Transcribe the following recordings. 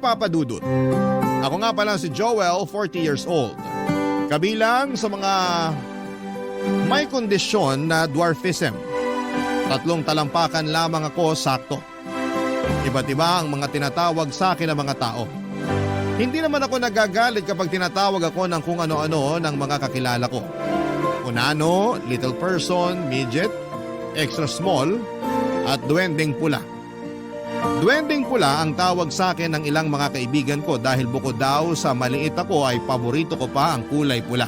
Papa Dudut. Ako nga pala si Joel, 40 years old. Kabilang sa mga may kondisyon na dwarfism. 3 talampakan lamang ako sakto. Iba't iba ang mga tinatawag sa akin ng mga tao. Hindi naman ako nagagalit kapag tinatawag ako ng kung ano-ano ng mga kakilala ko. Unano, little person, midget, extra small, at duwending pula. Duwending pula ang tawag sa akin ng ilang mga kaibigan ko dahil bukod daw sa maliit ako ay paborito ko pa ang kulay pula.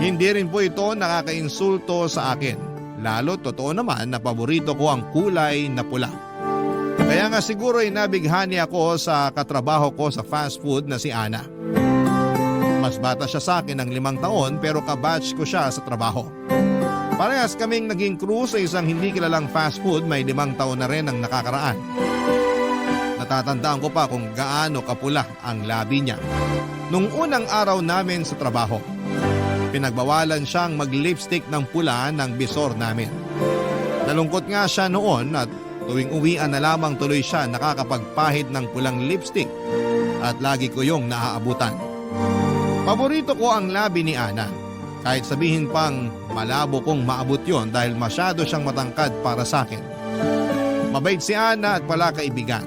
Hindi rin po ito nakakainsulto sa akin. Lalo totoo naman na paborito ko ang kulay na pula. Kaya nga siguro ay nabighani ako sa katrabaho ko sa fast food na si Ana. Mas bata siya sa akin ng 5 taon pero kabatch ko siya sa trabaho. Parehas kaming naging crew sa isang hindi kilalang fast food, may 5 taon na rin ang nakakaraan. Natatandaan ko pa kung gaano kapula ang labi niya. Nung unang araw namin sa trabaho, pinagbawalan siyang mag-lipstick ng pula ng bisor namin. Nalungkot nga siya noon at tuwing uwian na lamang tuloy siya nakakapagpahid ng pulang lipstick at lagi ko yung naaabutan. Paborito ko ang labi ni Ana. Kahit sabihin pang malabo kong maabot yon dahil masyado siyang matangkad para sa akin. Mabait si Ana at pala kaibigan.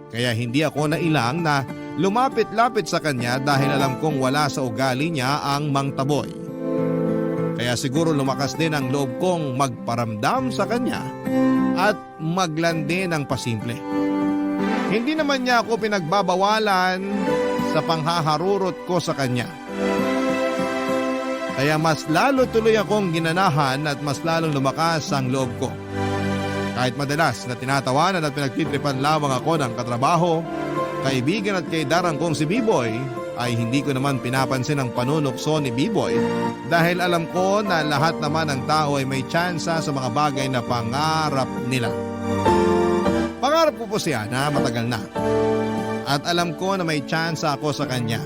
Kaya hindi ako nailang na lumapit-lapit sa kanya dahil alam kong wala sa ugali niya ang mangtaboy. Kaya siguro lumakas din ang loob kong magparamdam sa kanya at maglandi ng pasimple. Hindi naman niya ako pinagbabawalan sa panghaharurot ko sa kanya. Kaya mas lalo tuloy akong ginanahan at mas lalong lumakas ang loob ko. Kahit madalas na tinatawanan at pinagtitripan lamang ako ng katrabaho, kaibigan at kaidarang kong si B-Boy, ay hindi ko naman pinapansin ang panunukso ni B-Boy dahil alam ko na lahat naman ng tao ay may tsansa sa mga bagay na pangarap nila. Pangarap ko po siya na matagal na at alam ko na may tsansa ako sa kanya.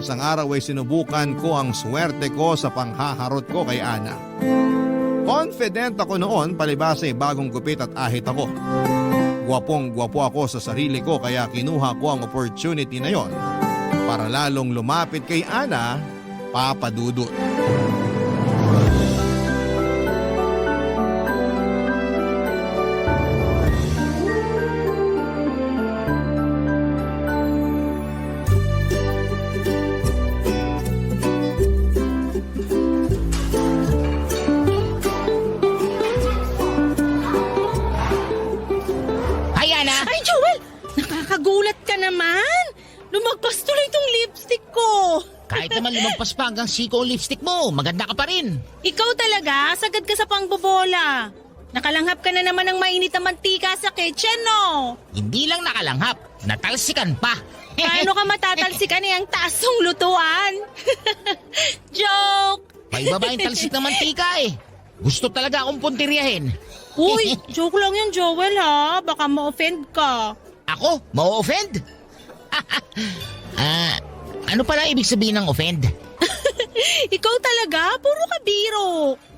Isang araw ay sinubukan ko ang swerte ko sa panghaharot ko kay Ana. Confident ako noon palibasa ay bagong gupit at ahit ako. Gwapong-gwapo ako sa sarili ko kaya kinuha ko ang opportunity na yon para lalong lumapit kay Ana, Papa Dudut. Nakakagulat ka naman. Lumagpas tuloy itong lipstick ko. Kahit naman lumagpas pa hanggang siko ang lipstick mo, maganda ka pa rin. Ikaw talaga, sagad ka sa pangbobola. Nakalanghap ka na naman ng mainit na mantika sa kitchen, no? Hindi lang nakalanghap, natalsikan pa. Paano ka matatalsikan ang taas ng lutuan? Joke! Paibaba yung talsik ng mantika eh. Gusto talaga akong puntiryahin. Uy, joke lang yan, Joel, ha? Baka ma-offend ka. Ako? Ma-offend? Ano pala ibig sabihin ng offend? Ikaw talaga? Puro ka biro.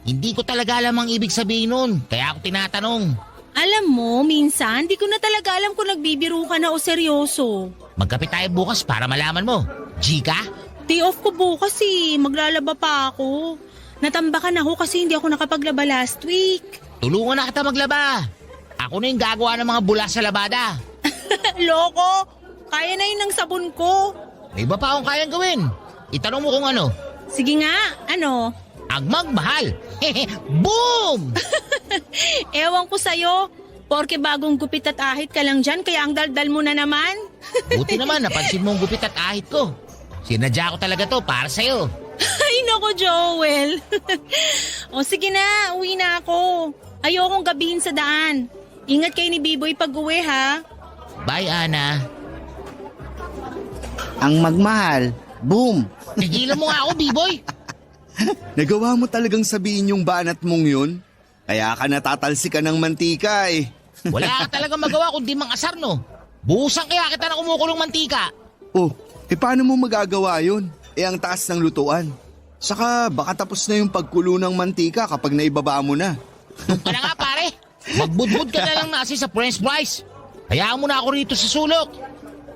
Hindi ko talaga alam ang ibig sabihin nun, kaya ako tinatanong. Alam mo, minsan, di ko na talaga alam kung nagbibiro ka na o seryoso. Magkape tayo bukas para malaman mo. G ka? Day off ko bukas eh. Maglalaba pa ako. Natambakan ako kasi hindi ako nakapaglaba last week. Tulungan na kita maglaba. Ako na yung gagawa ng mga bula sa labada. Loko! Kaya na yun ng sabon ko. May iba pa akong kayang gawin. Itanong mo kung ano. Sige nga, ano? Ang magmahal. Boom! Ewan ko sa'yo. Porke bagong gupit at ahit ka lang dyan, kaya ang daldal mo na naman. Buti naman, napansin mo ang gupit at ahit ko. Sinadya ko talaga to para sa'yo. Ay nako, Joel. O sige na, uwi na ako. Ayokong gabihin sa daan. Ingat kayo ni B-Boy pag uwi, ha? Bye, Ana. Ang magmahal. Boom! Tigilan mo nga ako, B-Boy. Nagawa mo talagang sabihin yung banat mong yun? Kaya ka natatalsikan ng mantika eh. Wala ka talagang magawa kundi mangasar, no? Buhusan kaya kita na kumukulong mantika. Oh, paano mo magagawa yun? Ang taas ng lutuan. Saka baka tapos na yung pagkulo ng mantika kapag naibaba mo na. Doon ka na nga, pare. Magbudbud ka na lang nasi sa French fries. Hayaan mo na ako rito sa sulok.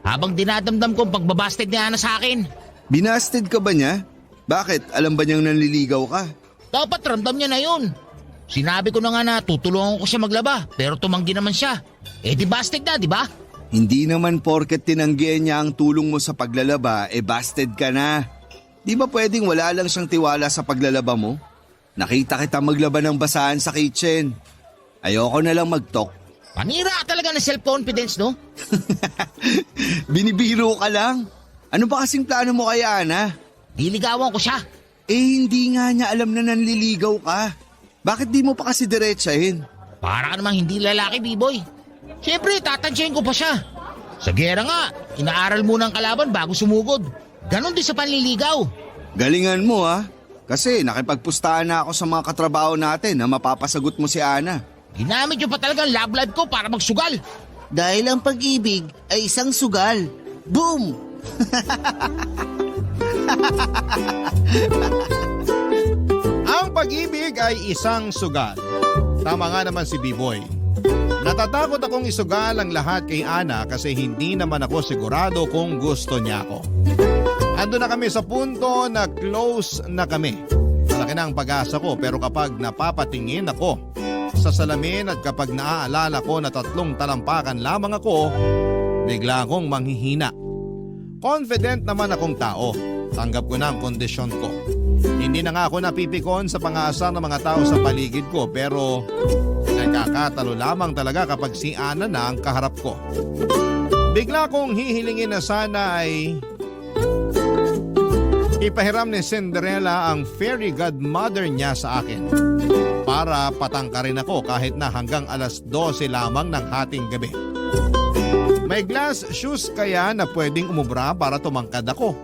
Habang dinadamdam ko ang pagbabasted ni Ana sa akin. Binasted ka ba niya? Bakit? Alam ba niyang nanliligaw ka? Dapat ramdam niya na yun. Sinabi ko na nga na tutulungan ko siya maglaba pero tumanggi naman siya. Eh di busted na, di ba? Hindi naman porket tinanggihan niya ang tulong mo sa paglalaba, busted ka na. Di ba pwedeng wala lang siyang tiwala sa paglalaba mo? Nakita kita maglaba ng basahan sa kitchen. Ayoko na lang mag-talk. Panira ka talaga ng self-confidence, no? Binibiro ka lang. Ano ba kasing plano mo kay Ana? Diligawan ko siya. Hindi nga niya alam na nanliligaw ka. Bakit di mo pa kasi diretsahin? Para ka namang hindi lalaki, B-boy. Siyempre, tatansyahin ko pa siya. Sa gera nga, inaaral muna ang kalaban bago sumugod. Ganon din sa panliligaw. Galingan mo ha. Kasi nakipagpustahan na ako sa mga katrabaho natin na mapapasagot mo si Ana. Ginamit niyo pa talaga ang love life ko para magsugal. Dahil ang pag-ibig ay isang sugal. Boom! Ang pag-ibig ay isang sugal. Tama nga naman si B-Boy. Natatakot akong isugal ang lahat kay Ana kasi hindi naman ako sigurado kung gusto niya ako. Ando na kami sa punto na close na kami. Malaki na ang pag-asa ko pero kapag napapatingin ako sa salamin at kapag naaalala ko na 3 talampakan lamang ako, bigla akong manghihina. Confident naman akong tao. Tanggap ko na ang kondisyon ko. Hindi na nga ako napipikon sa pang-aasar ng mga tao sa paligid ko pero nagkakatalo lamang talaga kapag si Ana na ang kaharap ko. Bigla kong hihilingin na sana ay ipahiram ni Cinderella ang fairy godmother niya sa akin para patangkarin ako kahit na hanggang alas 12 lamang ng hating gabi. May glass shoes kaya na pwedeng umubra para tumangkad ako.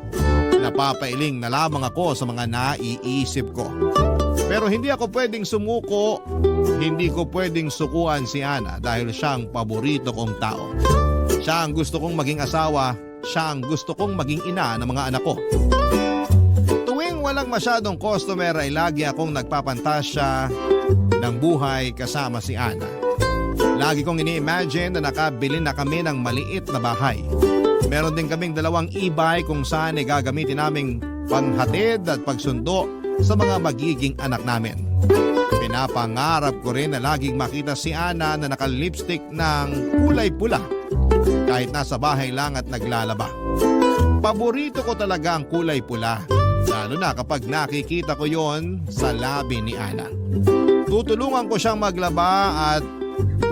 Napapailing na lamang ako sa mga naiisip ko. Pero hindi ako pwedeng sumuko, hindi ko pwedeng sukuan si Ana dahil siya ang paborito kong tao. Siya ang gusto kong maging asawa, siya ang gusto kong maging ina ng mga anak ko. Tuwing walang masyadong customer ay lagi akong nagpapantasya ng buhay kasama si Ana. Lagi kong ini-imagine na nakabili na kami ng maliit na bahay. Meron din kaming 2 e-bike kung saan ay gagamitin naming panghatid at pagsundo sa mga magiging anak namin. Pinapangarap ko rin na laging makita si Ana na naka-lipstick ng kulay pula kahit nasa bahay lang at naglalaba. Paborito ko talaga ang kulay pula, lalo na kapag nakikita ko yon sa labi ni Ana. Tutulungan ko siyang maglaba at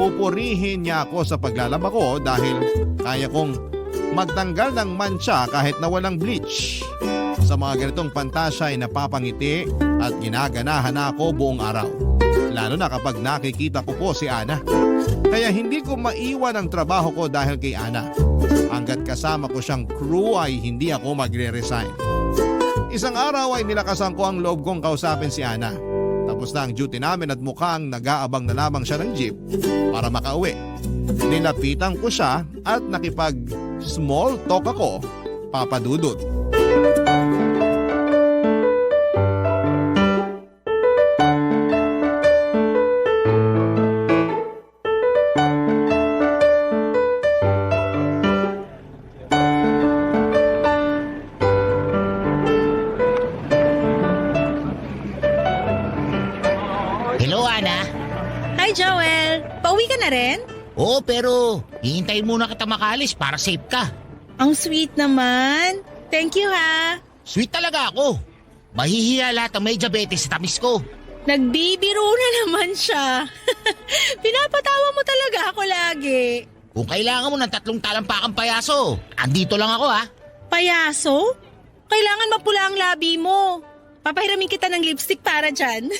pupurihin niya ako sa paglalaba ko dahil kaya kong magtanggal ng mancha kahit na walang bleach. Sa mga ganitong pantasya ay napapangiti at ginaganahan ako buong araw. Lalo na kapag nakikita ko po si Ana. Kaya hindi ko maiwan ang trabaho ko dahil kay Ana. Hanggat kasama ko siyang crew ay hindi ako magre-resign. Isang araw ay nilakasan ko ang loob kong kausapin si Ana. Tapos na ang duty namin at mukhang nag-aabang na lamang siya ng jeep para makauwi. Nilapitan ko siya at nakipag-small talk ako, Papa Dudut. Hello, Ana. Hi, Joel. Pauwi ka na rin? Oo, pero hihintayin muna kita makalis para safe ka. Ang sweet naman. Thank you, ha. Sweet talaga ako. Mahihiya lahat ang may diabetes sa tamis ko. Nagbibiro na naman siya. Pinapatawa mo talaga ako lagi. Kung kailangan mo ng 3 talampakang payaso, andito lang ako ha. Payaso? Kailangan mapula ang labi mo. Papahiramin kita ng lipstick para dyan.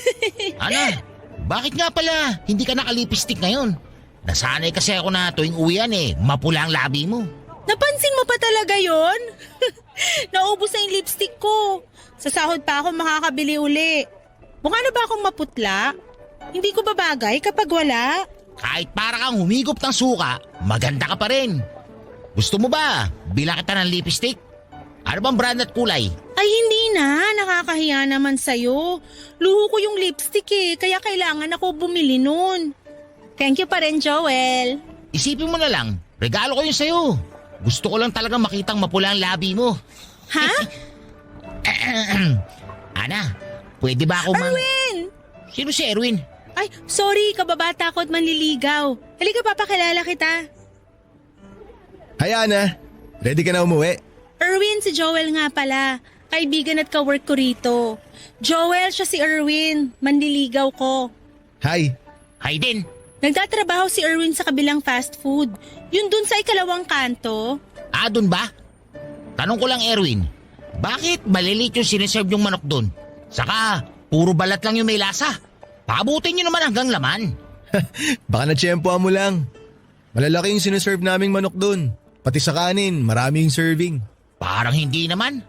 Ana, bakit nga pala hindi ka nakalipistik ngayon? Nasanay kasi ako na tuwing uwian mapula ang labi mo. Napansin mo pa talaga yon? Naubos na yung lipstick ko. Sa sahod pa ako makakabili uli. Mukha na ba akong maputla? Hindi ko babagay kapag wala. Kahit para kang humigop ng suka, maganda ka pa rin. Gusto mo ba bila kita ng lipstick? Ano bang brand at kulay? Ay hindi na, nakakahiya naman sa'yo. Luho ko yung lipstick kaya kailangan ako bumili nun. Thank you pa rin, Joel. Isipin mo na lang, regalo ko yun sa'yo. Gusto ko lang talagang makitang mapula ang labi mo. Ha? Ana, pwede ba ako Erwin! Sino si Erwin? Ay, sorry, kababata ko at manliligaw. Halika, papakilala kita. Hi Ana, ready ka na umuwi? Erwin, si Joel nga pala. Kaibigan at kawork ko rito. Joel, siya si Erwin. Manliligaw ko. Hi. Hi din. Nagtatrabaho si Erwin sa kabilang fast food. Yun dun sa ikalawang kanto. Dun ba? Tanong ko lang Erwin, bakit malilit yung siniserve yung manok dun? Saka, puro balat lang yung may lasa. Paabutin nyo naman hanggang laman. Baka natsyempohan mo lang. Malalaki yung sineserve naming manok dun. Pati sa kanin, maraming serving. Parang hindi naman.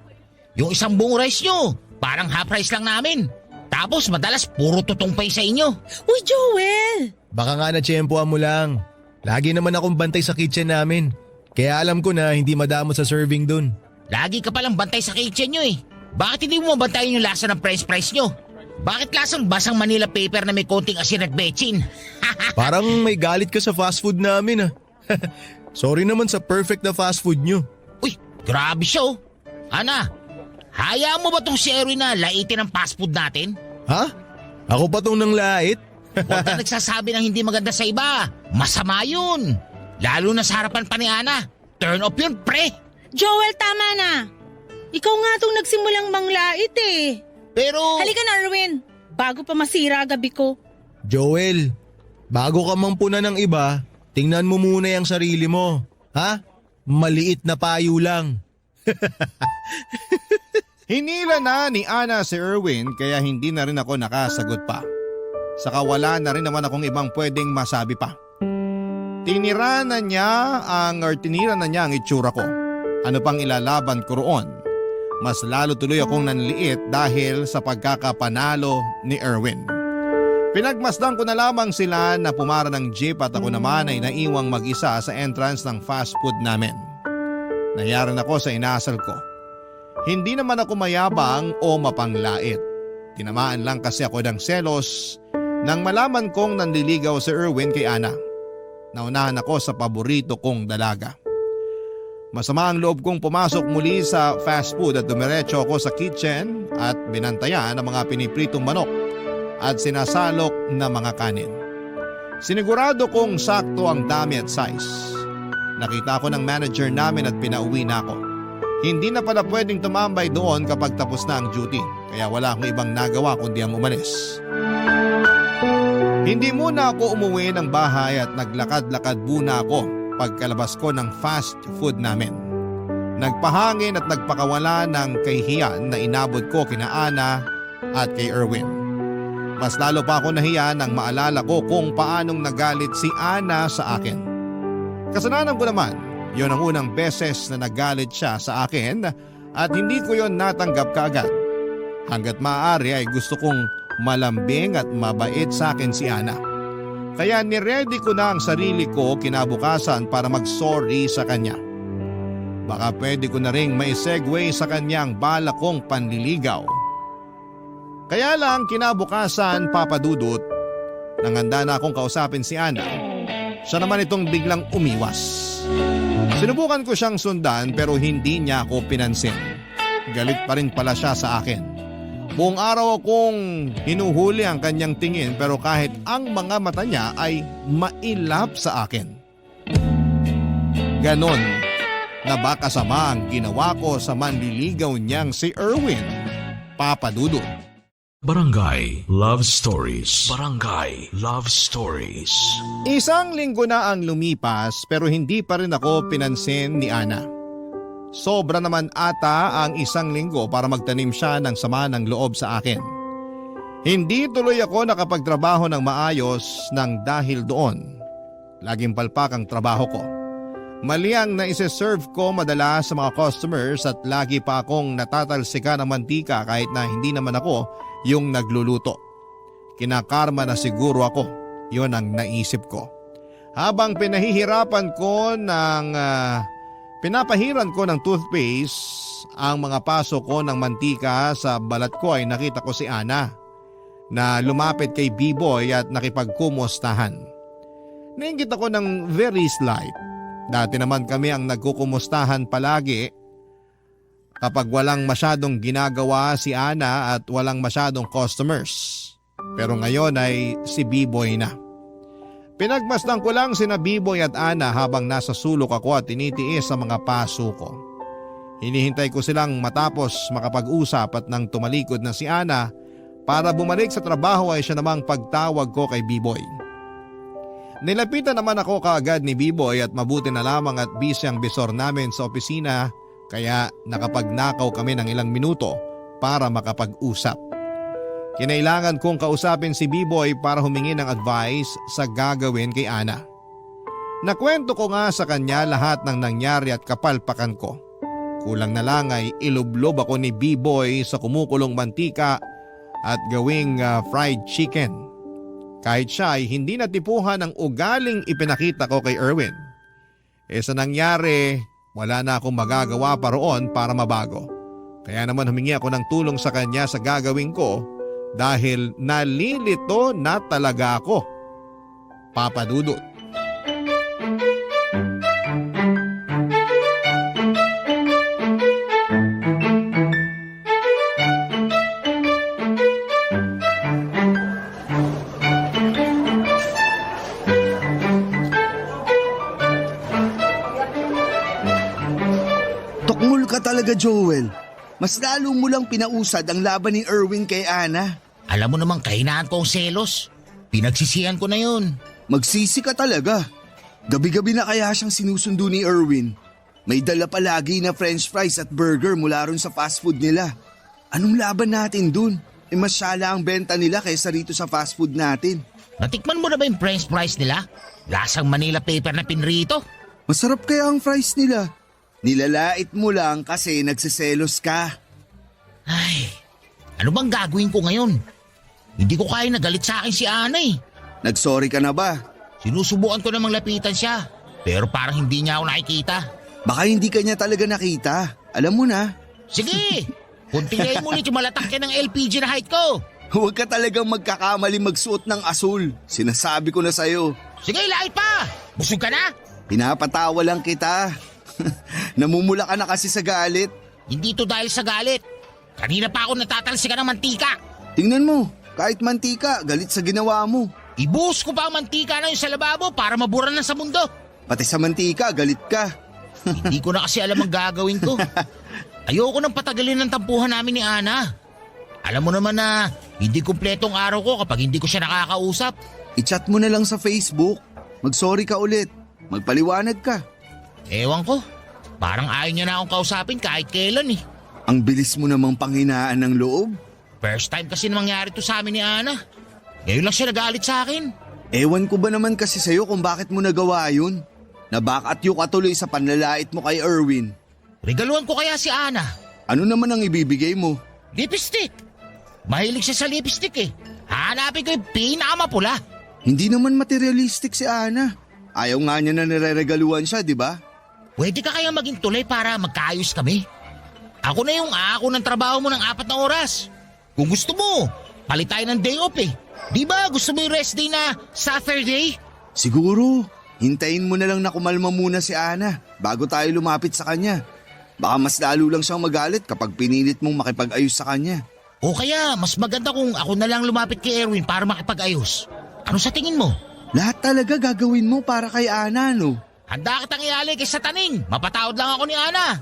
Yung isang buong rice nyo, parang half rice lang namin. Tapos madalas puro tutong pa sa inyo. Uy, Joel! Baka nga natsyempohan mo lang. Lagi naman akong bantay sa kitchen namin. Kaya alam ko na hindi madamot sa serving dun. Lagi ka palang bantay sa kitchen nyo eh. Bakit hindi mo mabantayan yung lasa ng french fries nyo? Bakit lasang basang Manila paper na may konting asin at bechin? Parang may galit ka sa fast food namin ah. Sorry naman sa perfect na fast food nyo. Uy, grabe siya oh. Ana, hayaan mo ba tong si Erwin na laitin ang fast food natin? Ha? Ako pa tong nang lait? Huwag ka nagsasabi ng hindi maganda sa iba. Masama yun. Lalo na sa harapan pa ni Ana. Turn off yun, pre. Joel, tama na. Ikaw nga itong nagsimulang manglait eh. Pero... Halika na, Erwin. Bago pa masira gabi ko. Joel, bago ka mang puna ng iba, tingnan mo muna yung sarili mo. Ha? Maliit na payo lang. Hinila na ni Ana si Erwin kaya hindi na rin ako nakasagot pa. Saka wala na rin naman akong ibang pwedeng masabi pa. Tinira na niya ang itsura ko. Ano pang ilalaban ko roon? Mas lalo tuloy akong nanliit dahil sa pagkakapanalo ni Erwin. Pinagmasdan ko na lamang sila na pumara ng jeep at ako naman ay naiwang mag-isa sa entrance ng fast food namin. Nayaran ako sa inasal ko. Hindi naman ako mayabang o mapanglait. Tinamaan lang kasi ako ng selos nang malaman kong nanliligaw si Erwin kay Ana. Naunahan ako sa paborito kong dalaga. Masama ang loob kong pumasok muli sa fast food at dumiretso ako sa kitchen at binantayan ang mga pinipritong manok at sinasalok na mga kanin. Sinigurado kong sakto ang dami at size. Nakita ko ng manager namin at pinauwi na ako. Hindi na pala pwedeng tumambay doon kapag tapos na ang duty, kaya wala akong ibang nagawa kundi ang umalis. Hindi muna ako umuwi ng bahay at naglakad-lakad muna ako pagkalabas ko ng fast food namin. Nagpahangin at nagpakawala ng kahihiyan na inabot ko kina Ana at kay Erwin. Mas lalo pa ako nahiya nang maalala ko kung paanong nagalit si Ana sa akin. Kasalanan ko naman, yon ang unang beses na nagalit siya sa akin at hindi ko yon natanggap kaagad. Hanggat maaari ay gusto kong malambing at mabait sa akin si Ana. Kaya niready ko na ang sarili ko kinabukasan para mag-sorry sa kanya. Baka pwede ko na ring may segue sa kanyang balak kong panliligaw. Kaya lang kinabukasan, Papa Dudut, nang handa na akong kausapin si Ana, siya naman itong biglang umiwas. Sinubukan ko siyang sundan pero hindi niya ako pinansin. Galit pa rin pala siya sa akin. Buong araw akong hinuhuli ang kanyang tingin pero kahit ang mga mata niya ay mailap sa akin. Ganon na ba kasama ang ginawa ko sa manliligaw niyang si Erwin, Papa Dudut? Barangay Love Stories. Barangay Love Stories. Isang linggo na ang lumipas pero hindi pa rin ako pinansin ni Ana. Sobra naman ata ang isang linggo para magtanim siya ng sama ng loob sa akin. Hindi tuloy ako nakapagtrabaho ng maayos nang dahil doon. Laging palpak ang trabaho ko. Mali ang naiseserve ko madalas sa mga customers at lagi pa akong natatalsika ng mantika kahit na hindi naman ako yung nagluluto. Kinakarma na siguro ako. Yun ang naisip ko. Habang pinahihirapan ko pinapahiran ko ng toothpaste ang mga paso ko ng mantika sa balat ko ay nakita ko si Ana na lumapit kay B-Boy at nakipagkumustahan. Nainggit ako ng very slight. Dati naman kami ang nagkukumustahan palagi kapag walang masyadong ginagawa si Ana at walang masyadong customers. Pero ngayon ay si B-Boy na. Pinagmasdan ko lang sina B-Boy at Ana habang nasa sulok ako at tinitiis sa mga paso ko. Hinihintay ko silang matapos makapag-usap at nang tumalikod na si Ana para bumalik sa trabaho ay siya namang pagtawag ko kay B-Boy. Nilapitan naman ako kaagad ni B-Boy at mabuti na lamang at busy ang bisor namin sa opisina kaya nakapagnakaw kami ng ilang minuto para makapag-usap. Kinailangan kong kausapin si B-Boy para humingi ng advice sa gagawin kay Ana. Nakwento ko nga sa kanya lahat ng nangyari at kapalpakan ko. Kulang na lang ay ilublob ako ni B-Boy sa kumukulong mantika at gawing fried chicken. Kahit siya ay hindi natipuhan ng ugaling ipinakita ko kay Erwin. Sa nangyari, wala na akong magagawa pa roon para mabago. Kaya naman humingi ako ng tulong sa kanya sa gagawin ko dahil nalilito na talaga ako. Papa Dudut. Tukmul ka talaga, Joel. Mas lalo mo lang pinausad ang laban ni Erwin kay Ana. Alam mo namang kahinaan ko ang selos. Pinagsisihan ko na yun. Magsisi ka talaga. Gabi-gabi na kaya siyang sinusundo ni Erwin. May dala palagi na french fries at burger mula ron sa fast food nila. Anong laban natin dun? Masyala ang benta nila kaysa rito sa fast food natin. Natikman mo na ba yung french fries nila? Lasang Manila paper na pinrito. Masarap kaya ang fries nila. Nilalait mo lang kasi nagsiselos ka. Ay, ano bang gagawin ko ngayon? Hindi ko kaya nagalit sa akin si Ana eh. Nagsorry ka na ba? Sinusubukan ko namang lapitan siya. Pero parang hindi niya ako nakikita. Baka hindi ka niya talaga nakita. Alam mo na. Sige, kuntingayin mo ulit yung malatak yan ng LPG na height ko. Huwag ka talagang magkakamali magsuot ng asul. Sinasabi ko na sa'yo. Sige, lahit pa. Busog ka na? Pinapatawa lang kita. Namumula ka na kasi sa galit. Hindi to dahil sa galit. Kanina pa ako natatalsikan ng mantika. Tingnan mo, kahit mantika, galit sa ginawa mo. Ibuhos ko pa ang mantika na yung sa lababo para mabura na sa mundo. Pati sa mantika, galit ka. Hindi ko na kasi alam ang gagawin ko. Ayoko nang patagalin ng tampuhan namin ni Ana. Alam mo naman na hindi kumpletong araw ko kapag hindi ko siya nakakausap. I-chat mo na lang sa Facebook. Mag-sorry ka ulit. Magpaliwanag ka. Ewan ko, parang ayaw niya na akong kausapin kahit kailan eh. Ang bilis mo namang panghinaan ng loob. First time kasi nangyari to sa amin ni Ana. Ngayon lang siya nagalit sa akin. Ewan ko ba naman kasi sa'yo kung bakit mo nagawa yun? Nabakatyo ka tuloy sa panlalait mo kay Erwin. Regaluhan ko kaya si Ana. Ano naman ang ibibigay mo? Lipstick. Mahilig siya sa lipstick eh. Hanapin ko yung pinakamapula. Hindi naman materialistic si Ana. Ayaw nga niya na nireregaluhan siya, di ba? Pwede ka kaya maging tulay para magkaayos kami? Ako na yung ako ng trabaho mo ng 4 na oras. Kung gusto mo, palit tayo ng day off eh. Di ba gusto mo yung rest day na Saturday? Siguro. Hintayin mo na lang na kumalma muna si Ana bago tayo lumapit sa kanya. Baka mas lalo lang siyang magalit kapag pinilit mong makipag-ayos sa kanya. O kaya mas maganda kung ako na lang lumapit kay Erwin para makipag-ayos. Ano sa tingin mo? Lahat talaga gagawin mo para kay Ana, no? Handa kitang ialay kay Sataning. Mapatawad lang ako ni Ana.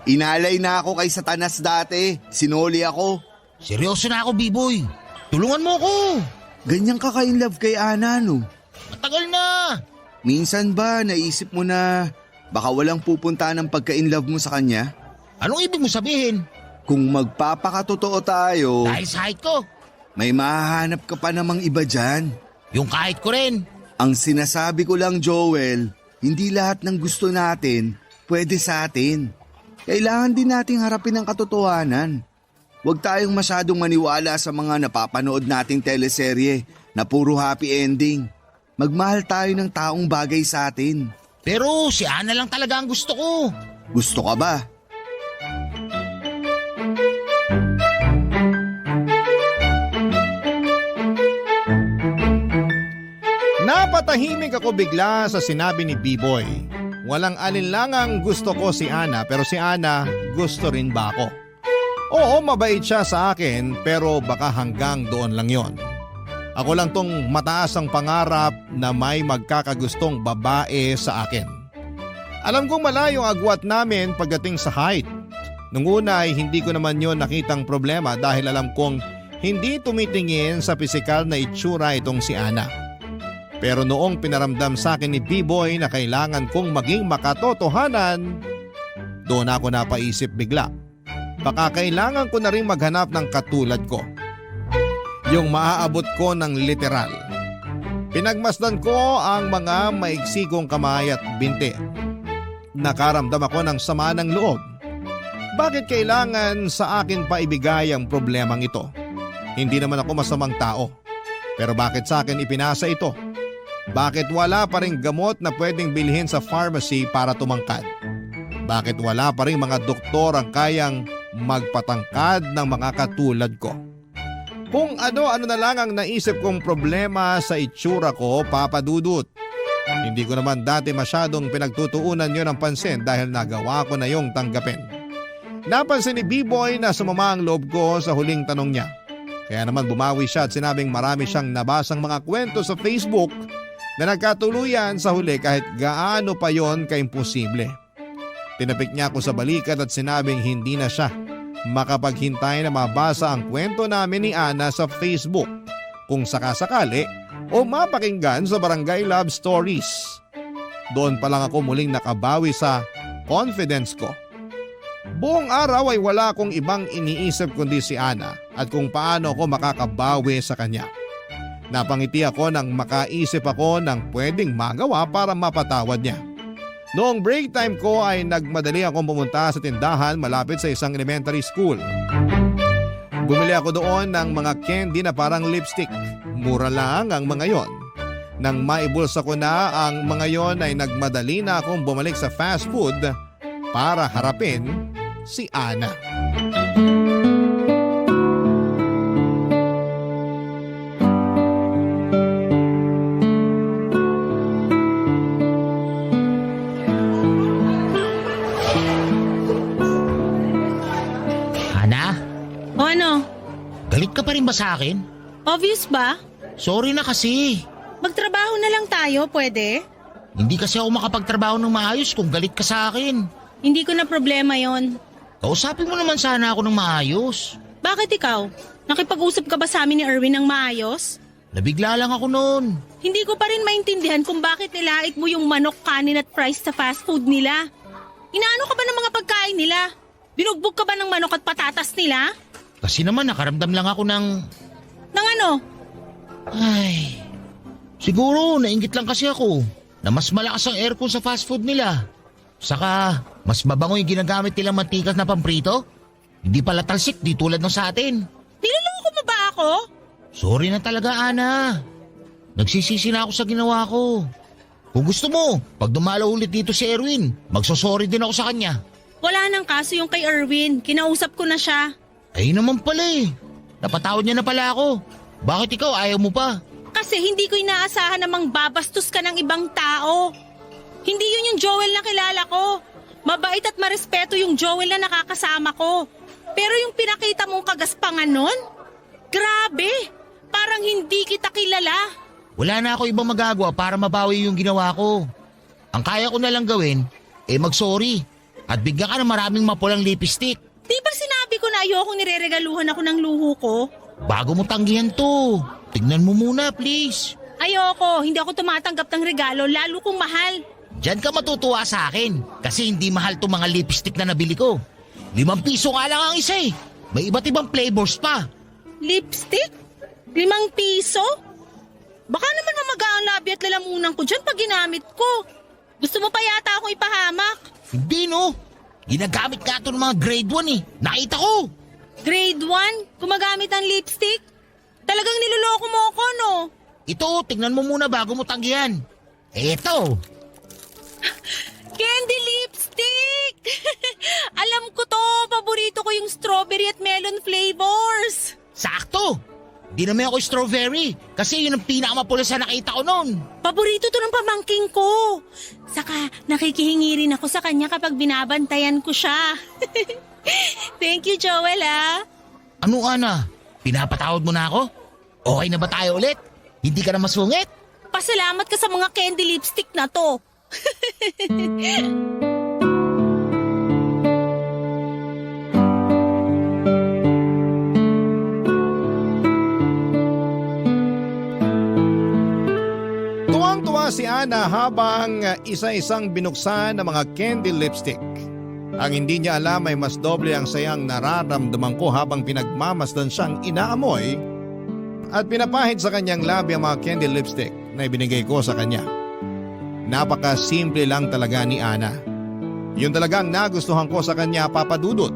Inalay na ako kay Satanas dati. Sinoli ako. Seryoso na ako, B-Boy. Tulungan mo ako. Ganyan ka ka-in-love kay Ana, no? Matagal na. Minsan ba naisip mo na baka walang pupunta ng pagka-in-love mo sa kanya? Anong ibig mo sabihin? Kung magpapakatotoo tayo, Dahil sa height ko. may mahahanap ka pa namang iba dyan. Yung kahit ko rin. Ang sinasabi ko lang, Joel, hindi lahat ng gusto natin pwede sa atin. Kailangan din nating harapin ang katotohanan. Huwag tayong masyadong maniwala sa mga napapanood nating teleserye na puro happy ending. Magmahal tayo ng taong bagay sa atin. Pero si Ana lang talaga ang gusto ko. Gusto ka ba? Natahimik ako bigla sa sinabi ni B-Boy. Walang alinlangang gusto ko si Ana pero si Ana gusto rin ba ako? Oo, mabait siya sa akin pero baka hanggang doon lang yon. Ako lang tong mataas ang pangarap na may magkakagustong babae sa akin. Alam kong malayo ang agwat namin pagdating sa height. Nung una ay hindi ko naman yon nakitang problema dahil alam kong hindi tumitingin sa pisikal na itsura itong si Ana. Pero noong pinaramdam sa akin ni B-Boy na kailangan kong maging makatotohanan, doon ako napaisip bigla. Baka kailangan ko na rin maghanap ng katulad ko. Yung maaabot ko ng literal. Pinagmasdan ko ang mga maiksi kong kamay at binti. Nakaramdam ako ng sama ng loob. Bakit kailangan sa akin pa ibigay ang problemang ito? Hindi naman ako masamang tao. Pero bakit sa akin ipinasa ito? Bakit wala pa ring gamot na pwedeng bilhin sa pharmacy para tumangkad? Bakit wala pa ring mga doktor ang kayang magpatangkad ng mga katulad ko? Kung ano-ano na lang ang naisip kong problema sa itsura ko, Papa Dudut. Hindi ko naman dati masyadong pinagtutuunan yon ng pansin dahil nagawa ko na yung tanggapin. Napansin ni B-Boy na sumama ang loob ko sa huling tanong niya. Kaya naman bumawi siya at sinabing marami siyang nabasang mga kwento sa Facebook na nagkatuluyan sa huli kahit gaano pa yon kaimposible. Tinapik niya ako sa balikat at sinabing hindi na siya makapaghintay na mabasa ang kwento namin ni Ana sa Facebook kung sakasakali o mapakinggan sa Barangay Love Stories. Doon pa lang ako muling nakabawi sa confidence ko. Buong araw ay wala akong ibang iniisip kundi si Ana at kung paano ako makakabawi sa kanya. Napangiti ako nang makaisip ako ng pwedeng magawa para mapatawad niya. Noong break time ko ay nagmadali akong pumunta sa tindahan malapit sa isang elementary school. Bumili ako doon ng mga candy na parang lipstick. Mura lang ang mga yon. Nang maibulsa ko na ang mga yon ay nagmadali na akong bumalik sa fast food para harapin si Ana. Ana, O ano? galit ka pa rin ba sa akin? Obvious ba? Sorry na kasi. Magtrabaho na lang tayo, pwede? Hindi kasi ako makapagtrabaho ng maayos kung galit ka sa akin. Hindi ko na problema yon. Kausapin mo naman sana ako ng maayos. Bakit ikaw? Nakipag-usap ka ba sa amin ni Erwin ng maayos? Nabigla lang ako noon. Hindi ko pa rin maintindihan kung bakit nilait mo yung manok, kanin at fries sa fast food nila. Inaano ka ba ng mga pagkain nila? Binugbog ka ba ng manok at patatas nila? Kasi naman nakaramdam lang ako ng... Nang ano? Ay... Siguro nainggit lang kasi ako na mas malakas ang aircon sa fast food nila. Saka mas mabango yung ginagamit nilang mantikas na pamprito. Hindi pala talsik di tulad ng sa atin. Niloloko mo ba ako? Sorry na talaga, Ana. Nagsisisi na ako sa ginawa ko. Kung gusto mo, pag dumalaw ulit dito si Erwin, magsosorry din ako sa kanya. Wala nang kaso yung kay Erwin. Kinausap ko na siya. Ay naman pala eh. Napatawad niya na pala ako. Bakit ikaw ayaw mo pa? Kasi hindi ko inaasahan namang babastos ka ng ibang tao. Hindi yun yung Joel na kilala ko. Mabait at marespeto yung Joel na nakakasama ko. Pero yung pinakita mong kagaspangan nun? Grabe! Parang hindi kita kilala. Wala na ako ibang magagawa para mabawi yung ginawa ko. Ang kaya ko na lang gawin, mag-sorry. At bigyan ka ng maraming mapulang lipstick. Di ba sinabi ko na ayokong nireregaluhan ako ng luho ko? Bago mo tanggihan to, tignan mo muna please. Ayoko, hindi ako tumatanggap ng regalo lalo kung mahal. Diyan ka matutuwa sa akin kasi hindi mahal to mga lipstick na nabili ko. 5 piso nga lang ang isa eh. May iba't ibang flavors pa. Lipstick? 5 piso? Baka naman mamaga ang labi at lalamunan ko dyan pag ginamit ko. Gusto mo pa yata akong ipahamak? Hindi no. Ginagamit nga ito ng mga grade 1 eh. Nakita ko. Grade 1? Gumagamit ng lipstick? Talagang niloloko mo ako, no? Ito, tingnan mo muna bago mo tanggihan. Eto. Candy lipstick! Alam ko to, paborito ko yung strawberry at melon flavors. Sakto. Hindi naman ako strawberry kasi yun ang pinakamapula sa nakita ko noon. Paborito to ng pamangking ko. Saka nakikihingi rin ako sa kanya kapag binabantayan ko siya. Thank you, Joel ah. Ano Ana? Pinapatawad mo na ako? Okay na ba tayo ulit? Hindi ka na masungit? Pasalamat ka sa mga candy lipstick na to. Tuwang-tuwa si Ana habang isa-isang binuksan ng mga candy lipstick. Ang hindi niya alam ay mas doble ang sayang nararamdaman ko habang pinagmamasdan siyang inaamoy at pinapahid sa kanyang labi ang mga candy lipstick na ibinigay ko sa kanya. Napaka-simple lang talaga ni Ana. Yun talagang nagustuhan ko sa kanya, Papa Dudut.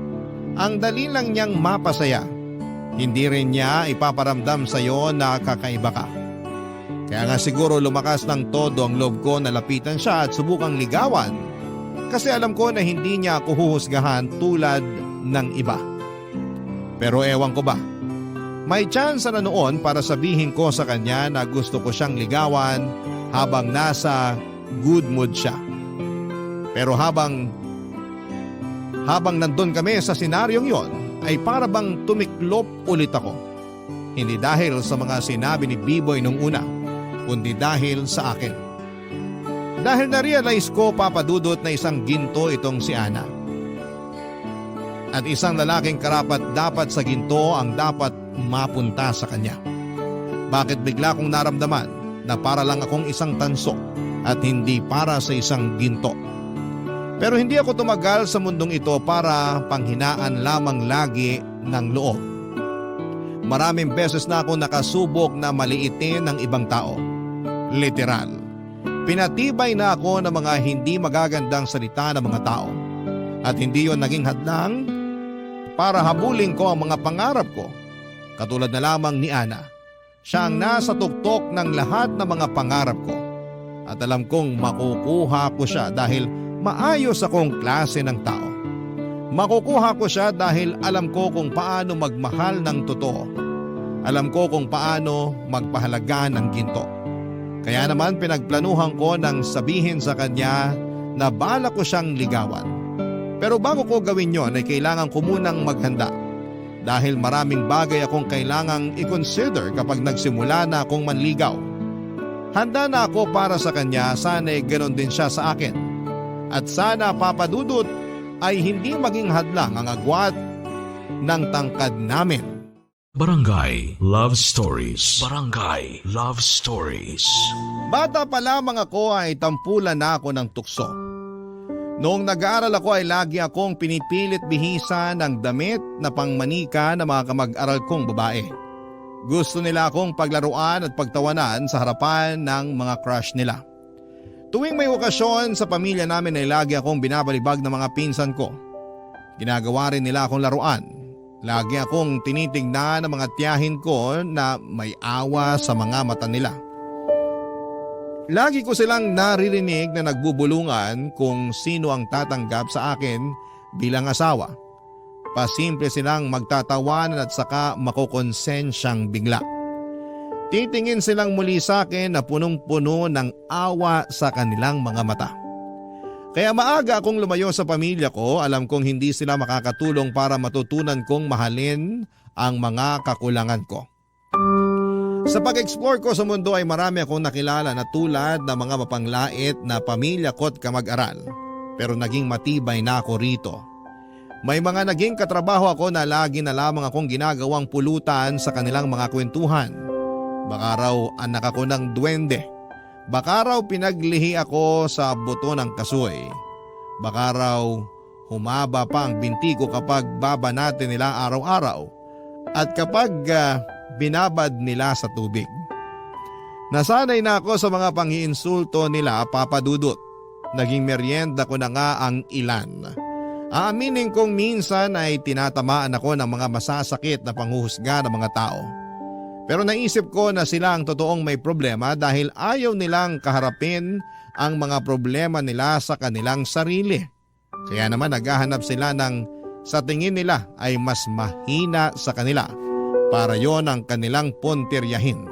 Ang dali lang niyang mapasaya. Hindi rin niya ipaparamdam sa iyo na kakaiba ka. Kaya nga siguro lumakas ng todo ang loob ko na lapitan siya at subukang ligawan kasi alam ko na hindi niya ako huhusgahan tulad ng iba. Pero ewan ko ba, may chance na noon para sabihin ko sa kanya na gusto ko siyang ligawan habang nasa good mood siya. Pero habang nandun kami sa senaryong yon ay para bang tumiklop ulit ako. Hindi dahil sa mga sinabi ni B-Boy nung una, kundi dahil sa akin. Dahil na-realize ko, Papa Dudut, na isang ginto itong si Ana. At isang lalaking karapat dapat sa ginto ang dapat mapunta sa kanya. Bakit bigla kong naramdaman na para lang akong isang tanso at hindi para sa isang ginto? Pero hindi ako tumagal sa mundong ito para panghinaan lamang lagi ng loob. Maraming beses na ako nakasubok na maliitin ng ibang tao. Literal. Pinatibay na ako ng mga hindi magagandang salita ng mga tao. At hindi yon naging hadlang para habulin ko ang mga pangarap ko. Katulad na lamang ni Ana. Siya ang nasa tuktok ng lahat ng mga pangarap ko. At alam kong makukuha ko siya dahil maayos akong klase ng tao. Makukuha ko siya dahil alam ko kung paano magmahal ng totoo. Alam ko kung paano magpahalaga ng ginto. Kaya naman pinagplanuhan ko nang sabihin sa kanya na bala ko siyang ligawan. Pero bago ko gawin yon ay kailangan ko munang maghanda. Dahil maraming bagay akong kailangang i-consider kapag nagsimula na akong manligaw. Handa na ako para sa kanya, sana'y ganon din siya sa akin. At sana, Papa Dudut, ay hindi maging hadlang ang agwat ng tangkad namin. Barangay Love Stories. Barangay Love Stories. Bata pa lamang ako ay tampulan na ako ng tukso. Noong nag-aaral ako ay lagi akong pinipilit bihisan ng damit na pangmanika ng mga kamag-aral kong babae. Gusto nila akong paglaruan at pagtawanan sa harapan ng mga crush nila. Tuwing may okasyon sa pamilya namin ay lagi akong binabalibag ng mga pinsan ko. Ginagawa rin nila akong laruan. Lagi akong tinitingnan ng mga tiyahin ko na may awa sa mga mata nila. Lagi ko silang naririnig na nagbubulungan kung sino ang tatanggap sa akin bilang asawa. Pasimple silang magtatawanan at saka makukonsensyang bigla. Titingin silang muli sa akin na punong-puno ng awa sa kanilang mga mata. Kaya maaga akong lumayo sa pamilya ko, alam kong hindi sila makakatulong para matutunan kong mahalin ang mga kakulangan ko. Sa pag-explore ko sa mundo ay marami akong nakilala na tulad ng mga mapanglait na pamilya ko't kamag-aral. Pero naging matibay na ako rito. May mga naging katrabaho ako na lagi na lamang akong ginagawang pulutan sa kanilang mga kwentuhan. Baka raw anak ako ng duwende. Baka raw pinaglihi ako sa buto ng kasoy. Baka raw humaba pa ang binti ko kapag babanate nila araw-araw at kapag binabad nila sa tubig. Nasanay na ako sa mga pang-iinsulto nila, Papa Dudut. Naging merienda ko na nga ang ilan. Aaminin kong minsan ay tinatamaan ako ng mga masasakit na panghuhusga ng mga tao. Pero naisip ko na sila ang totoong may problema dahil ayaw nilang kaharapin ang mga problema nila sa kanilang sarili. Kaya naman naghahanap sila ng sa tingin nila ay mas mahina sa kanila para yon ang kanilang puntiryahin.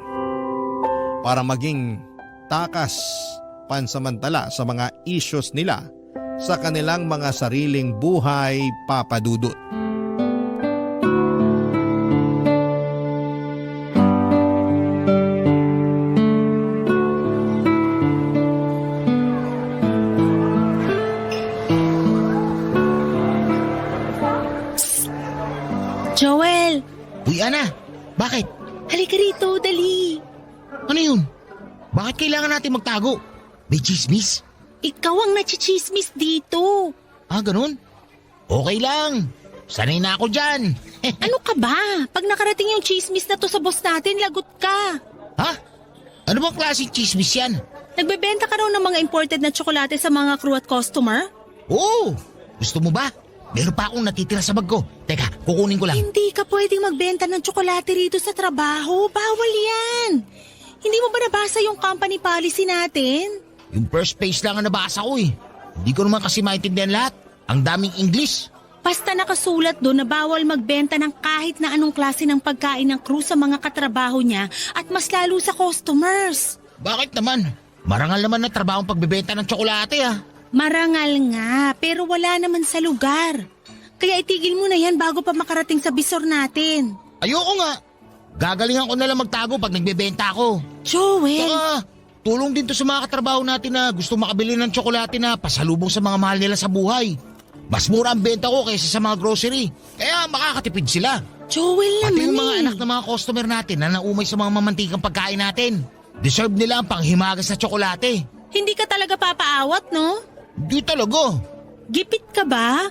Para maging takas pansamantala sa mga issues nila sa kanilang mga sariling buhay, Papa Dudut. Joel, Uy, Ana, bakit? halika rito, dali. Ano yun? Bakit kailangan natin magtago? May chismis? Ikaw ang nachichismis dito. Ah, ganun? Okay lang. Sanay na ako dyan. Ano ka ba? Pag nakarating yung chismis na to sa boss natin, lagot ka. Ha? Ano bang klaseng chismis yan? Nagbebenta ka raw ng mga imported na tsokolate sa mga crew at customer? Oo! Gusto mo ba? Meron pa akong natitira sa bag ko. Teka, kukunin ko lang. Hindi ka pwedeng magbenta ng tsokolate rito sa trabaho. Bawal yan. Hindi mo ba nabasa yung company policy natin? Yung first page lang ang nabasa ko eh. Hindi ko naman kasi maintindihan lahat. Ang daming English. Basta nakasulat doon na bawal magbenta ng kahit na anong klase ng pagkain ng crew sa mga katrabaho niya at mas lalo sa customers. Bakit naman? Marangal naman na trabaho ang pagbebenta ng tsokolate ah. Marangal nga, pero wala naman sa lugar. Kaya itigil mo na yan bago pa makarating sa bisor natin. Ayoko nga. Gagalingan ko na lang magtago pag nagbebenta ako. Joel! Saka, tulong din to sa mga katrabaho natin na gusto makabili ng tsokolate na pasalubong sa mga mahal nila sa buhay. Mas mura ang benta ko kaysa sa mga grocery. Kaya makakatipid sila. Joel Pati naman yung mga eh. anak ng mga customer natin na naumay sa mga mamantikang pagkain natin. Deserve nila ang panghimagas na tsokolate. Hindi ka talaga papaawat, no? Di talaga. Gipit ka ba?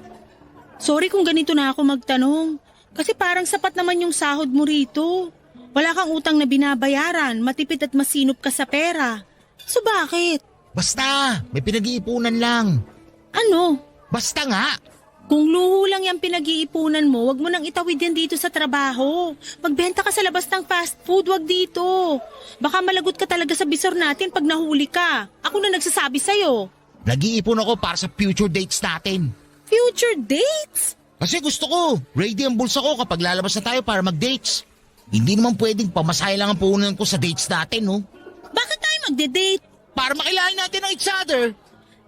Sorry kung ganito na ako magtanong. Kasi parang sapat naman yung sahod mo rito. Wala kang utang na binabayaran, matipid at masinop ka sa pera. So bakit? Basta, may pinag-iipunan lang. Ano? Basta nga. Kung luho lang yung pinag-iipunan mo, wag mo nang itawid yan dito sa trabaho. Magbenta ka sa labas ng fast food, wag dito. Baka malagot ka talaga sa bisor natin pag nahuli ka. Ako na nagsasabi sa'yo. Nag-iipon ako para sa future dates natin. Future dates? Kasi gusto ko, ready ang bulsa ko kapag lalabas na tayo para mag-dates. Hindi naman pwedeng pamasahe lang ang puhunan ko sa dates natin, no? Bakit tayo magde-date? Para makilain natin ang each other.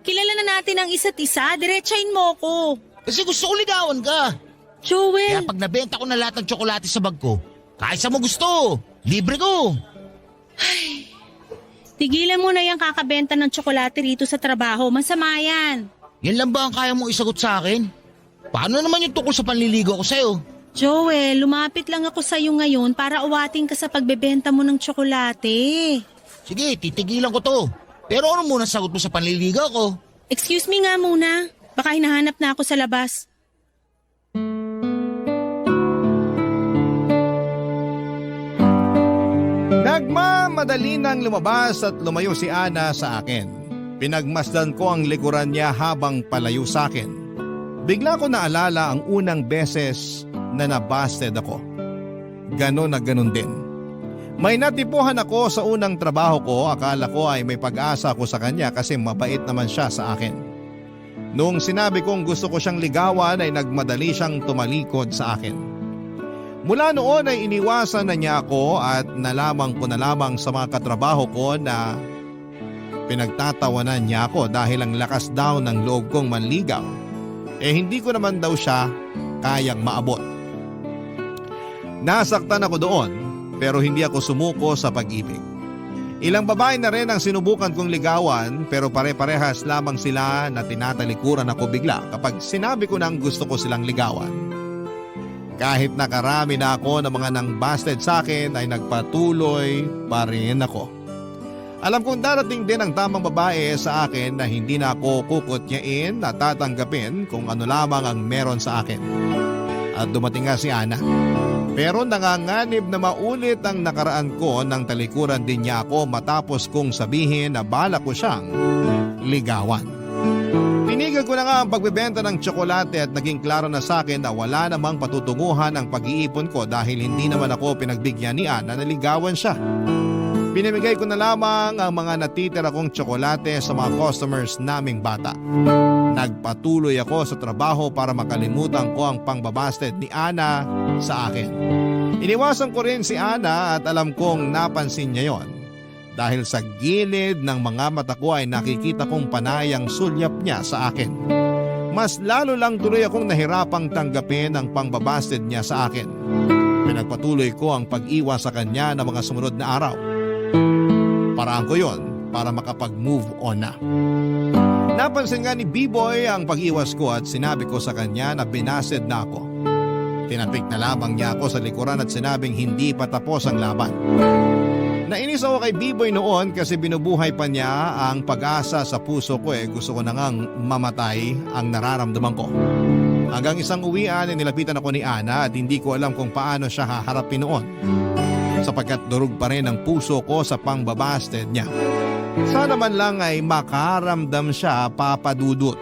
Kilala na natin ang isa't isa, diretsahin mo ko. Kasi gusto ko ligawan ka. Joel, Kaya pag nabenta ko na lahat ng tsokolate sa bag ko, kahit sa mo gusto, libre ko. tigilan mo na yung kakabenta ng tsokolate rito sa trabaho. Masama yan. Yan lang ba ang kaya mong isagot sa akin? Paano naman yung tungkol sa panliligaw ko sa'yo? Joel, lumapit lang ako sa'yo ngayon para uwating ka sa pagbebenta mo ng tsokolate. Sige, titigilan ko to. Pero ano muna sagot mo sa panliligaw ko? Excuse me nga muna. Baka hinahanap na ako sa labas. Nagmamadali nang lumabas at lumayo si Ana sa akin. Pinagmasdan ko ang likuran niya habang palayo sa akin. Bigla ko naalala ang unang beses na nabasted ako. Ganon na ganon din. May natipuhan ako sa unang trabaho ko, akala ko ay may pag-asa ako sa kanya kasi mabait naman siya sa akin. Noong sinabi kong gusto ko siyang ligawan ay nagmadali siyang tumalikod sa akin. Mula noon ay iniwasan na niya ako at nalaman ko na lamang sa mga katrabaho ko na pinagtatawanan niya ako dahil ang lakas daw ng loob kong manligaw. Hindi ko naman daw siya kayang maabot. Nasaktan ako doon pero hindi ako sumuko sa pag-ibig. Ilang babae na rin ang sinubukan kong ligawan pero pare-parehas lamang sila na tinatalikuran ako bigla kapag sinabi ko nang gusto ko silang ligawan. Kahit nakarami na ako ng mga nang busted sa akin ay nagpatuloy pa rin ako. Alam kong darating din ang tamang babae sa akin na hindi na ako kukutyain at tatanggapin kung ano lamang ang meron sa akin. At dumating nga si Ana. Pero nanganganib na maulit ang nakaraan ko nang talikuran din niya ako matapos kong sabihin na balak ko siyang ligawan. Tinigil ko na nga ang pagbebenta ng tsokolate at naging klaro na sa akin na wala namang patutunguhan ang pag-iipon ko dahil hindi naman ako pinagbigyan ni Ana na ligawan siya. Pinamigay ko na lamang ang mga natitira kong tsokolate sa mga customers naming bata. Nagpatuloy ako sa trabaho para makalimutan ko ang pangbabasted ni Ana sa akin. Iniwasan ko rin si Ana at alam kong napansin niya yon. Dahil sa gilid ng mga mata ko ay nakikita kong panayang sulyap niya sa akin. Mas lalo lang tuloy akong nahirapang tanggapin ang pangbabasted niya sa akin. Pinagpatuloy ko ang pag-iwas sa kanya ng mga sumunod na araw. Paraan ko yon para makapag-move on na. Napansin nga ni B-Boy ang pag-iwas ko at sinabi ko sa kanya na binasted na ako. Tinapik na lamang niya ako sa likuran at sinabing hindi pa tapos ang laban. Nainis ako kay B-Boy noon kasi binubuhay pa niya ang pag-asa sa puso ko gusto ko na ngang mamatay ang nararamdaman ko. Hanggang isang uwian nilapitan ako ni Ana at hindi ko alam kung paano siya haharapin noon. Sapagkat durog pa rin ang puso ko sa pangbabasted niya. Sana man lang ay makaramdam siya, Papa Dudut.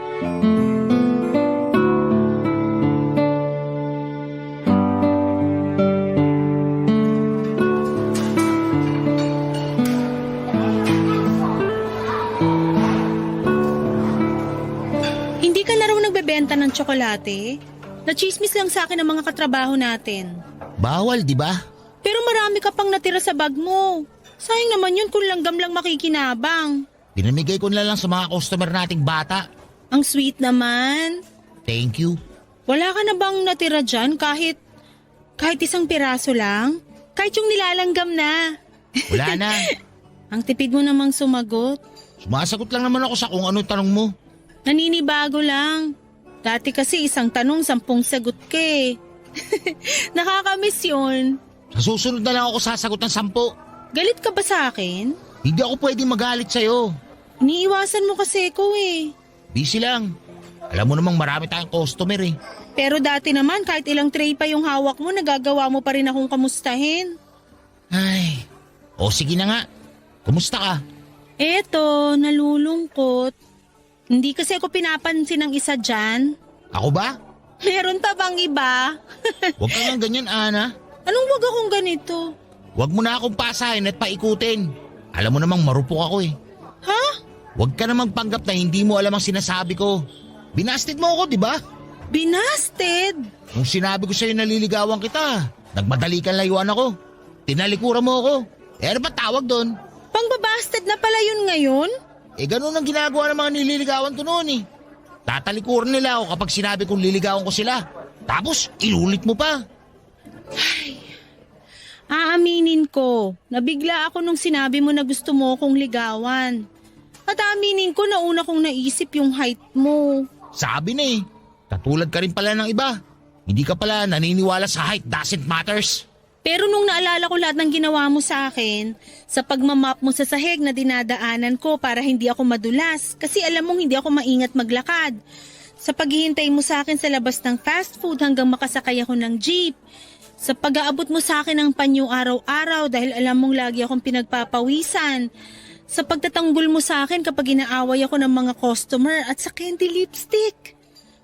Hindi ka na raw nagbebenta ng tsokolate? Nachismis lang sa akin ang mga katrabaho natin. Bawal, di ba? Pero marami ka pang natira sa bag mo. Sayang naman yun kung langgam lang makikinabang. Pinamigay ko na lang sa mga customer nating bata. Ang sweet naman. Thank you. Wala ka na bang natira dyan kahit isang piraso lang? Kahit yung nilalanggam na. Wala na. Ang tipid mo namang sumagot. Sumasagot lang naman ako sa kung ano tanong mo. Naninibago lang. Dati kasi isang tanong 10 sagot ka eh. Nakakamiss yun. Sa susunod na lang ako sasagot ng 10. Galit ka ba sa akin? Hindi ako pwedeng magalit sa'yo. Iniiwasan mo kasi ko eh. Busy lang. Alam mo namang marami tayong customer eh. Pero dati naman kahit ilang tray pa yung hawak mo, nagagawa mo pa rin akong kamustahin. Ay, o sige na nga. Kumusta ka? Eto, nalulungkot. Hindi kasi ako pinapansin ng isa dyan. Ako ba? Meron pa bang iba? Huwag ka nga ganyan, Ana. Anong wag akong ganito? Huwag mo na akong pasahin at paikutin. Alam mo namang marupok ako eh. Ha? Huwag ka namang panggap na hindi mo alam ang sinasabi ko. Binasted mo ako, di ba? Binasted? Nung sinabi ko sa'yo naliligawan kita, nagmadali kang layuan ako. Tinalikuran mo ako. Ano ba tawag doon? Pangbabasted na pala yun ngayon? Ganun ang ginagawa ng mga nililigawan ko noon eh. Tatalikuran nila ako kapag sinabi kong liligawan ko sila. Tapos, inulit mo pa. Aaminin ko, nabigla ako nung sinabi mo na gusto mo akong ligawan. At aaminin ko na una kong naisip yung height mo. Sabi na eh, katulad ka rin pala ng iba. Hindi ka pala naniniwala sa height doesn't matters. Pero nung naalala ko lahat ng ginawa mo sa akin, sa pagmamap mo sa sahig na dinadaanan ko para hindi ako madulas, kasi alam mong hindi ako maingat maglakad. Sa paghihintay mo sa akin sa labas ng fast food hanggang makasakay ako ng jeep. Sa pag-aabot mo sa akin ng panyo araw-araw dahil alam mong lagi akong pinagpapawisan. Sa pagtatanggol mo sa akin kapag inaaway ako ng mga customer at sa candy lipstick.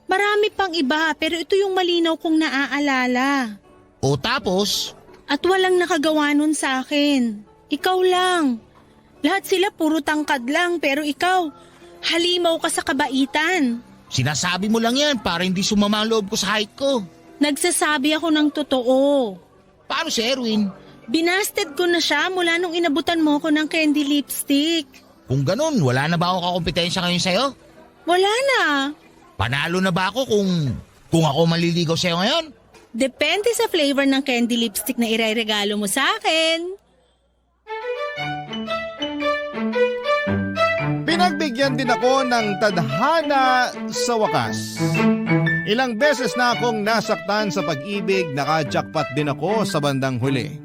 Marami pang iba pero ito yung malinaw kong naaalala. O tapos? At walang nakagawa nun sa akin. Ikaw lang. Lahat sila puro tangkad lang pero ikaw, halimaw ka sa kabaitan. Sinasabi mo lang yan para hindi sumama ang loob ko sa height ko. Nagsasabi ako ng totoo. Paano si Erwin? Binasted ko na siya mula nung inabutan mo ko ng candy lipstick. Kung ganun, wala na ba akong kakompetensya ngayon sa'yo? Wala na. Panalo na ba ako kung ako maliligaw sa'yo ngayon? Depende sa flavor ng candy lipstick na ireregalo mo sa akin. Pinagbigyan din ako ng tadhana sa wakas. Ilang beses na akong nasaktan sa pag-ibig, naka-jackpot din ako sa bandang huli.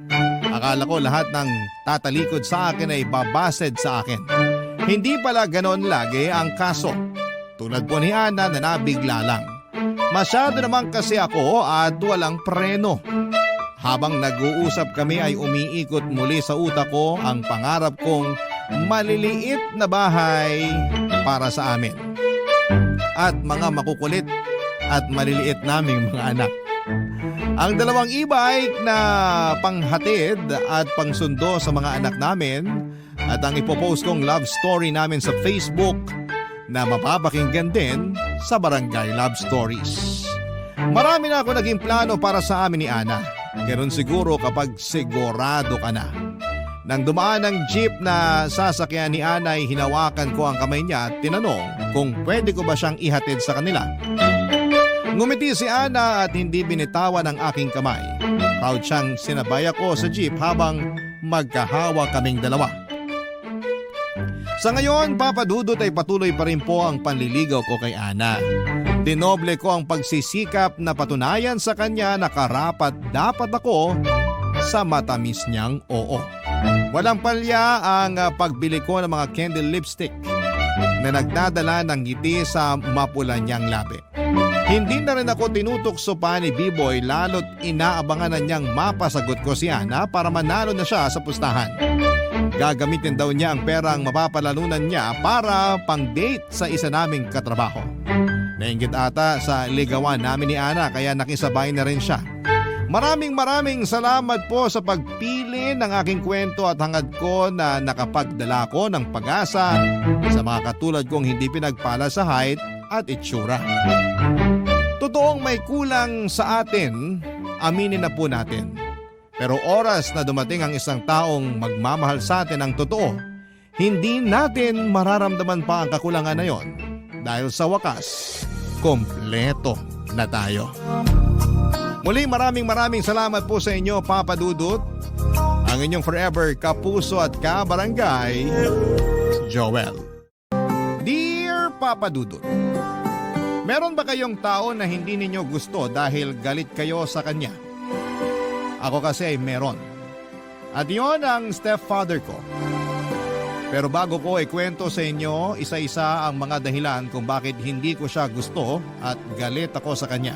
Akala ko lahat ng tatalikod sa akin ay babased sa akin. Hindi pala ganon lagi ang kaso. Tulad po ni Ana na nabigla lang. Masyado naman kasi ako at walang preno. Habang nag-uusap kami ay umiikot muli sa utak ko ang pangarap kong maliliit na bahay para sa amin. At mga makukulit at maliliit naming mga anak. Ang dalawang e-bike na panghatid at pangsundo sa mga anak namin at ang ipopost kong love story namin sa Facebook na mapapakinggan din sa Barangay Love Stories. Marami na ako naging plano para sa amin ni Ana. Ganun siguro kapag sigurado ka na. Nang dumaan ang jeep na sasakyan ni Ana ay hinawakan ko ang kamay niya at tinanong kung pwede ko ba siyang ihatid sa kanila. Ngumiti si Ana at hindi binitawan ang aking kamay. Proud siyang sinabay ako sa jeep habang magkahawa kaming dalawa. Sa ngayon, Papa Dudut ay patuloy pa rin po ang panliligaw ko kay Ana. Dinoble ko ang pagsisikap na patunayan sa kanya na karapat dapat ako sa matamis niyang oo. Walang palya ang pagbili ko ng mga candle lipstick na nagdadala ng ngiti sa mapula niyang labi. Hindi na rin ako tinutokso pa ni B-Boy lalo't inaabangan na niyang mapasagot ko si Ana para manalo na siya sa pustahan. Gagamitin daw niya ang perang mapapalalunan niya para pang-date sa isa naming katrabaho. Nainggit ata sa ligawan namin ni Ana kaya nakisabay na rin siya. Maraming salamat po sa pagpili ng aking kwento at hangad ko na nakapagdala ko ng pag-asa sa mga katulad kong hindi pinagpala sa height at itsura. Totoong may kulang sa atin, aminin na po natin. Pero oras na dumating ang isang taong magmamahal sa atin ng totoo, hindi natin mararamdaman pa ang kakulangan na yon dahil sa wakas, kompleto na tayo. Muli maraming salamat po sa inyo, Papa Dudut. Ang inyong forever kapuso at kabarangay, Joel. Dear Papa Dudut, meron ba kayong tao na hindi ninyo gusto dahil galit kayo sa kanya? Ako kasi ay meron. At yon ang stepfather ko. Pero bago ko ikwento sa inyo isa-isa ang mga dahilan kung bakit hindi ko siya gusto at galit ako sa kanya.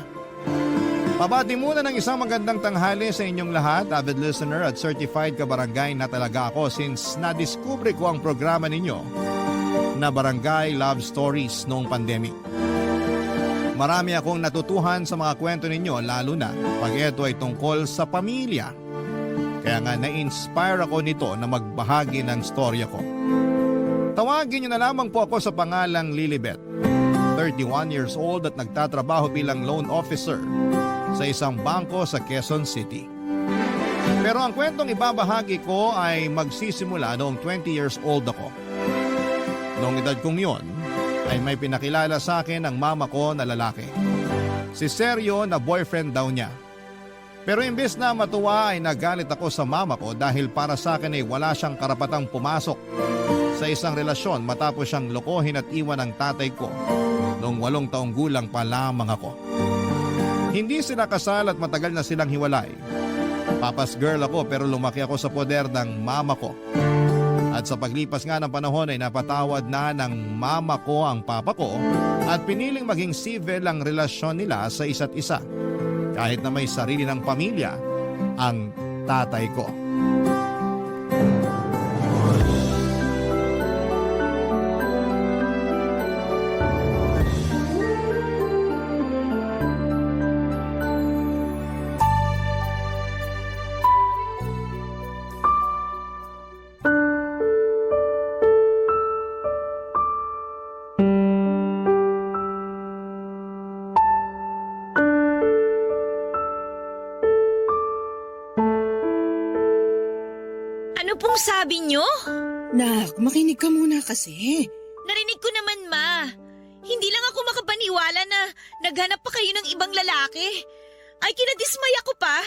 Pabati muna ng isang magandang tanghali sa inyong lahat, avid listener at certified kabarangay na talaga ako since nadiskubre ko ang programa ninyo na Barangay Love Stories noong pandemic. Marami akong natutuhan sa mga kwento ninyo lalo na pag ito ay tungkol sa pamilya. Kaya nga na-inspire ako nito na magbahagi ng storya ko. Tawagin niyo na lamang po ako sa pangalang Lilibet, 31 years old at nagtatrabaho bilang loan officer sa isang bangko sa Quezon City. Pero ang kwentong ibabahagi ko ay magsisimula noong 20 years old ako. Noong edad kong yon, ay may pinakilala sa akin ang mama ko na lalaki. Si Sergio na boyfriend daw niya. Pero imbes na matuwa ay nagalit ako sa mama ko dahil para sa akin ay wala siyang karapatang pumasok sa isang relasyon matapos siyang lokohin at iwan ang tatay ko noong 8 taong gulang pa lamang ako. Hindi sila kasal at matagal na silang hiwalay. Papa's girl ako pero lumaki ako sa poder ng mama ko. At sa paglipas nga ng panahon ay napatawad na ng mama ko ang papa ko at piniling maging civil ang relasyon nila sa isa't isa. Kahit na may sarili ng pamilya ang tatay ko. Ano pong sabi nyo? Nak, makinig ka muna kasi. Narinig ko naman, Ma. Hindi lang ako makapaniwala na naghanap pa kayo ng ibang lalaki. Ay, kinadismay ako pa.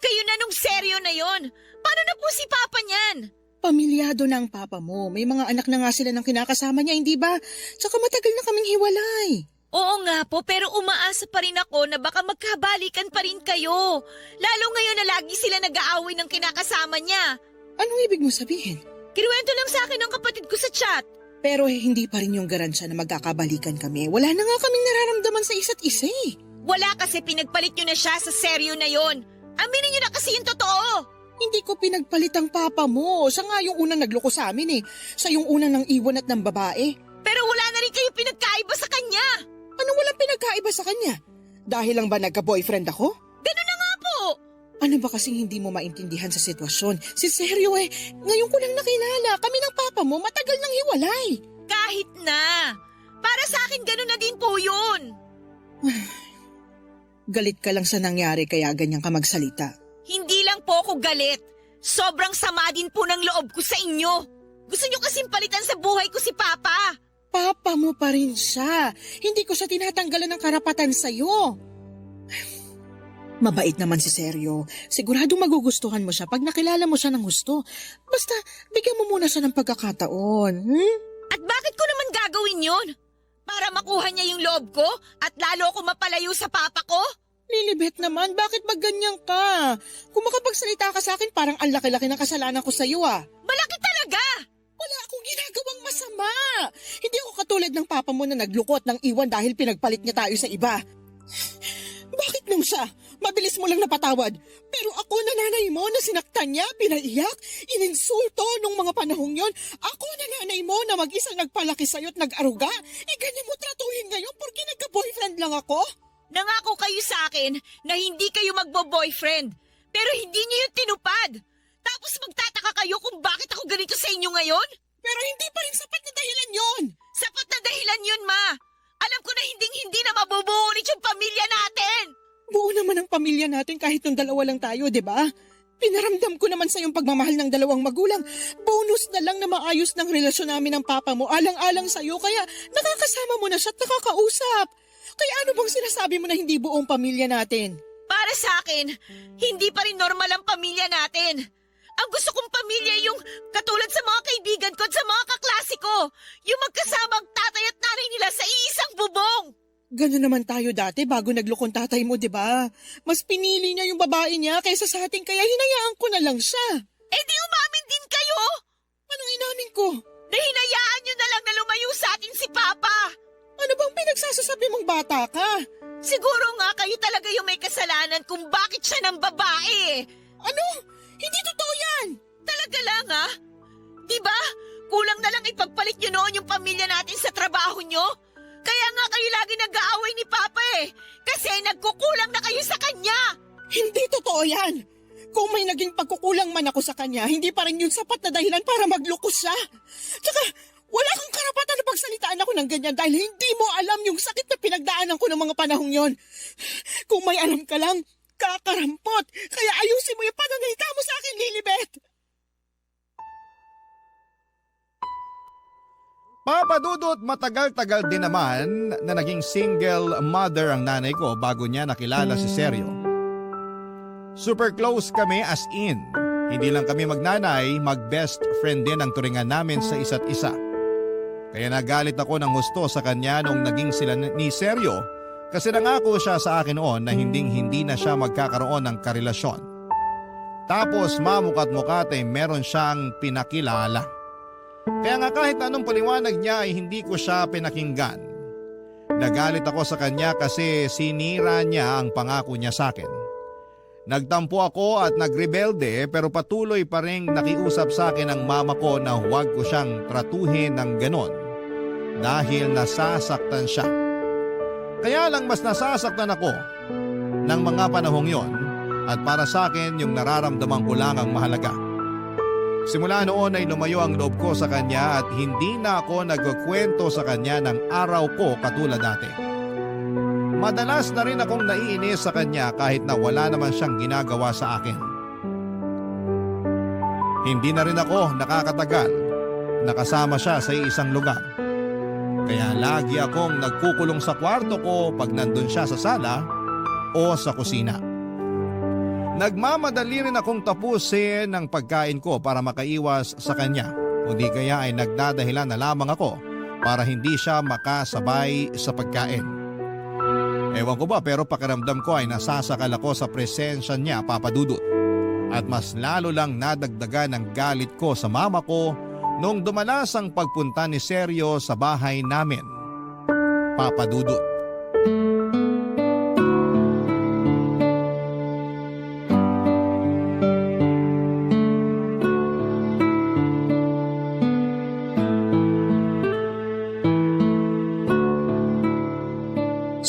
Kayo na nung seryo na yon. Paano na po si Papa niyan? Pamilyado na ang papa mo. May mga anak na nga sila ng kinakasama niya, hindi ba? Tsaka matagal na kaming hiwalay. Oo nga po, pero umaasa pa rin ako na baka magkabalikan pa rin kayo. Lalo ngayon na lagi sila nag-aaway ng kinakasama niya. Anong ibig mo sabihin? Kinuwento lang sa akin ng kapatid ko sa chat. Pero hindi pa rin yung garansya na magkakabalikan kami. Wala na nga kaming nararamdaman sa isa't isa eh. Wala kasi pinagpalit nyo na siya sa seryo na yon. Aminin nyo na kasi yung totoo. Hindi ko pinagpalit ang papa mo. Siya nga yung unang nagloko sa amin eh. Siya yung unang nang iwan at ng babae. Pero wala na rin kayo pinagkaiba sa kanya. Anong walang pinagkaiba sa kanya? Dahil lang ba nagka-boyfriend ako? Ganun na nga po. Ano ba kasing hindi mo maintindihan sa sitwasyon? Si Sergio ngayon ko lang nakilala. Kami ng papa mo matagal nang hiwalay. Kahit na. Para sa akin ganun na din po yun. Galit ka lang sa nangyari kaya ganyan ka magsalita. ako galit. Sobrang sama din po ng loob ko sa inyo. Gusto nyo kasing palitan sa buhay ko si Papa. Papa mo pa rin siya. Hindi ko siya tinatanggalan ng karapatan sa'yo. Mabait naman si Sergio. Siguradong magugustuhan mo siya pag nakilala mo siya ng gusto. Basta, bigyan mo muna siya ng pagkakataon. At bakit ko naman gagawin yun? Para makuha niya yung loob ko at lalo ako mapalayo sa Papa ko? Lilibet naman, bakit ba ganyan ka? Kung makapagsalita ka sa akin, parang ang laki-laki ng kasalanan ko sa'yo Malaki talaga! Wala akong ginagawang masama. Hindi ako katulad ng papa mo na naglukot ng iwan dahil pinagpalit niya tayo sa iba. Bakit nang siya? Mabilis mo lang napatawad. Pero ako na nanay mo na sinaktan niya, pinaiyak, ininsulto nung mga panahong yon. Ako na nanay mo na mag-isang nagpalaki sa'yo at nag-aruga. Ganyan mo tratuhin ngayon porque nagka-boyfriend lang ako? Nangako kayo sa akin na hindi kayo magbo-boyfriend. Pero hindi niyo yung tinupad. Tapos magtataka kayo kung bakit ako ganito sa inyo ngayon? Pero hindi pa rin sapat na dahilan yon. Sapat na dahilan yun, Ma. Alam ko na hindi na mabubuo ulit yung pamilya natin. Buo naman ang pamilya natin kahit nung dalawa lang tayo, di ba? Pinaramdam ko naman sa yung pagmamahal ng dalawang magulang. Bonus na lang na maayos ng relasyon namin ng papa mo. Alang-alang sa'yo, kaya nakakasama mo na siya at nakakausap. Kaya ano bang sinasabi mo na hindi buong pamilya natin? Para sa akin, hindi pa rin normal ang pamilya natin. Ang gusto kong pamilya yung katulad sa mga kaibigan ko at sa mga kaklase ko. Yung magkasamang tatay at nanay nila sa iisang bubong. Gano'n naman tayo dati bago naglukong tatay mo, di ba? Mas pinili niya yung babae niya kaysa sa atin kaya hinayaan ko na lang siya. Eh di umamin din kayo? Anong inamin ko? Na hinayaan nyo na lang na lumayo sa atin si Papa. Ano bang pinagsasasabi mong bata ka? Siguro nga kayo talaga yung may kasalanan kung bakit siya ng babae. Ano? Hindi totoo yan! Talaga lang ha? Diba? Kulang na lang ipagpalit nyo noon yung pamilya natin sa trabaho nyo. Kaya nga kayo lagi nag-aaway ni Papa Kasi nagkukulang na kayo sa kanya. Hindi totoo yan! Kung may naging pagkukulang man ako sa kanya, hindi pa rin yun sapat na dahilan para maglukos siya. Tsaka, wala kang karapatan na pagsalitaan ako ng ganyan dahil hindi mo alam yung sakit na pinagdaanan ko ng mga panahong yon. Kung may alam ka lang, kakarampot. Kaya ayusin mo yung pananalita mo sa akin, Lilibet. Papa Dudut, matagal-tagal din naman na naging single mother ang nanay ko bago niya nakilala si Sergio. Super close kami as in. Hindi lang kami magnanay, mag-best friend din ang turingan namin sa isa't isa. Kaya nagalit ako ng gusto sa kanya nung naging sila ni Sergio kasi nangako siya sa akin noon na hindi na siya magkakaroon ng karelasyon. Tapos mamukat mukat ay meron siyang pinakilala. Kaya nga kahit anong paliwanag niya ay hindi ko siya pinakinggan. Nagalit ako sa kanya kasi sinira niya ang pangako niya sa akin. Nagtampo ako at nagrebelde pero patuloy pa rin nakiusap sa akin ang mama ko na huwag ko siyang tratuhin ng ganon dahil nasasaktan siya. Kaya lang mas nasasaktan ako ng mga panahong yon at para sa akin yung nararamdaman ko lang ang mahalaga. Simula noon ay lumayo ang loob ko sa kanya at hindi na ako nagkukwento sa kanya ng araw ko katulad dati. Madalas na rin akong naiinis sa kanya kahit na wala naman siyang ginagawa sa akin. Hindi na rin ako nakakatagal nakasama siya sa isang lugar. Kaya lagi akong nagkukulong sa kwarto ko pag nandun siya sa sala o sa kusina. Nagmamadali rin akong tapusin ang pagkain ko para makaiwas sa kanya. Kundi kaya ay nagdadahilan na lamang ako para hindi siya makasabay sa pagkain. Ewan ko ba pero pakiramdam ko ay nasasakal ako sa presensya niya, Papa Dudut. At mas lalo lang nadagdagan ang galit ko sa mama ko nung dumanas ang pagpunta ni Sergio sa bahay namin, Papa Dudut.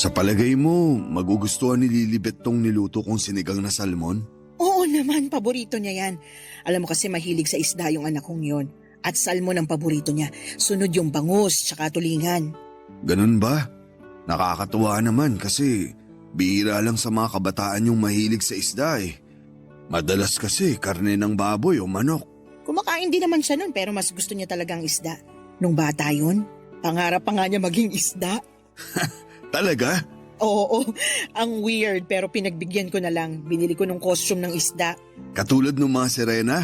Sa palagay mo, magugustuhan ni Lilibet tong niluto kong sinigang na salmon? Oo naman, paborito niya yan. Alam mo kasi mahilig sa isda yung anak kong yon. At salmon ang paborito niya. Sunod yung bangus, tsaka tulingan. Ganun ba? Nakakatuwa naman kasi bihira lang sa mga kabataan yung mahilig sa isda . Madalas kasi karne ng baboy o manok. Kumakain din naman siya nun pero mas gusto niya talagang isda. Nung bata yun, pangarap pa nga niya maging isda. Talaga? Oo, ang weird pero pinagbigyan ko na lang. Binili ko ng costume ng isda. Katulad ng mga sirena?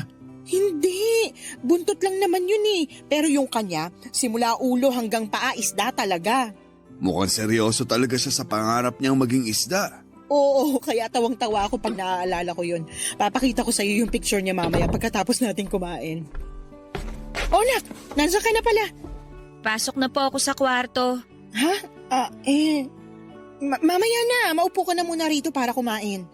Hindi, buntot lang naman yun eh. Pero yung kanya, simula ulo hanggang paa isda talaga. Mukhang seryoso talaga siya sa pangarap niyang maging isda. Oo, kaya tawang-tawa ako pag naaalala ko yun. Papakita ko sa'yo yung picture niya mamaya pagkatapos natin kumain. Oh, nak, nandiyan ka na pala. Pasok na po ako sa kwarto. Ha? Mamaya na, maupo ka na muna rito para kumain.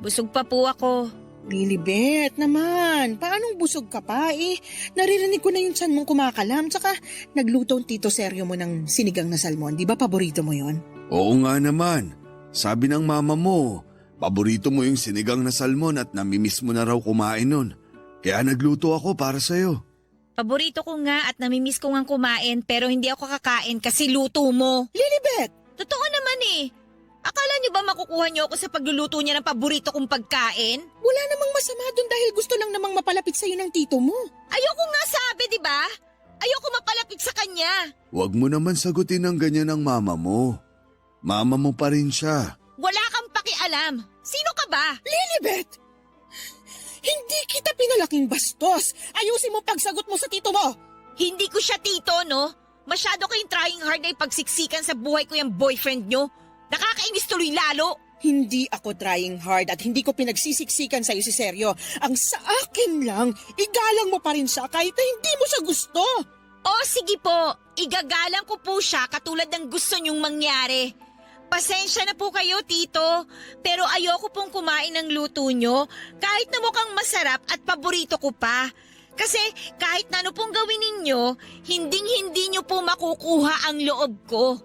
Busog pa po ako. Lilibet naman, paanong busog ka pa eh? Naririnig ko na yung tiyan mong kumakalam, tsaka nagluto ang Tito Seryo mo ng sinigang na salmon. Di ba paborito mo yon? Oo nga naman. Sabi ng mama mo, paborito mo yung sinigang na salmon at namimiss mo na raw kumain nun. Kaya nagluto ako para sa'yo. Paborito ko nga at namimiss ko nga kumain pero hindi ako kakain kasi luto mo. Lilibet! Totoo naman eh. Akala niyo ba makukuha niyo ako sa pagluluto niya ng paborito kong pagkain? Wala namang masama dun dahil gusto lang namang mapalapit sa'yo ng tito mo. Ayoko nga sabi, di ba? Ayoko mapalapit sa kanya. Huwag mo naman sagutin ng ganyan ang mama mo. Mama mo pa rin siya. Wala kang pakialam. Sino ka ba? Lilibet! Hindi kita pinalaking bastos. Ayusin mo pagsagot mo sa tito mo. Hindi ko siya tito, no? Masyado kayong trying hard na ipagsiksikan sa buhay ko yung boyfriend nyo. Nakakainis tuloy lalo. Hindi ako trying hard at hindi ko pinagsisiksikan sa'yo si Seryo. Ang sa akin lang, igalang mo pa rin siya kahit na hindi mo siya gusto. O sige po, igagalang ko po siya katulad ng gusto niyong mangyari. Pasensya na po kayo, tito. Pero ayoko pong kumain ng luto nyo kahit na mukhang masarap at paborito ko pa. Kasi kahit na ano pong gawin ninyo, hinding-hindi nyo po makukuha ang loob ko.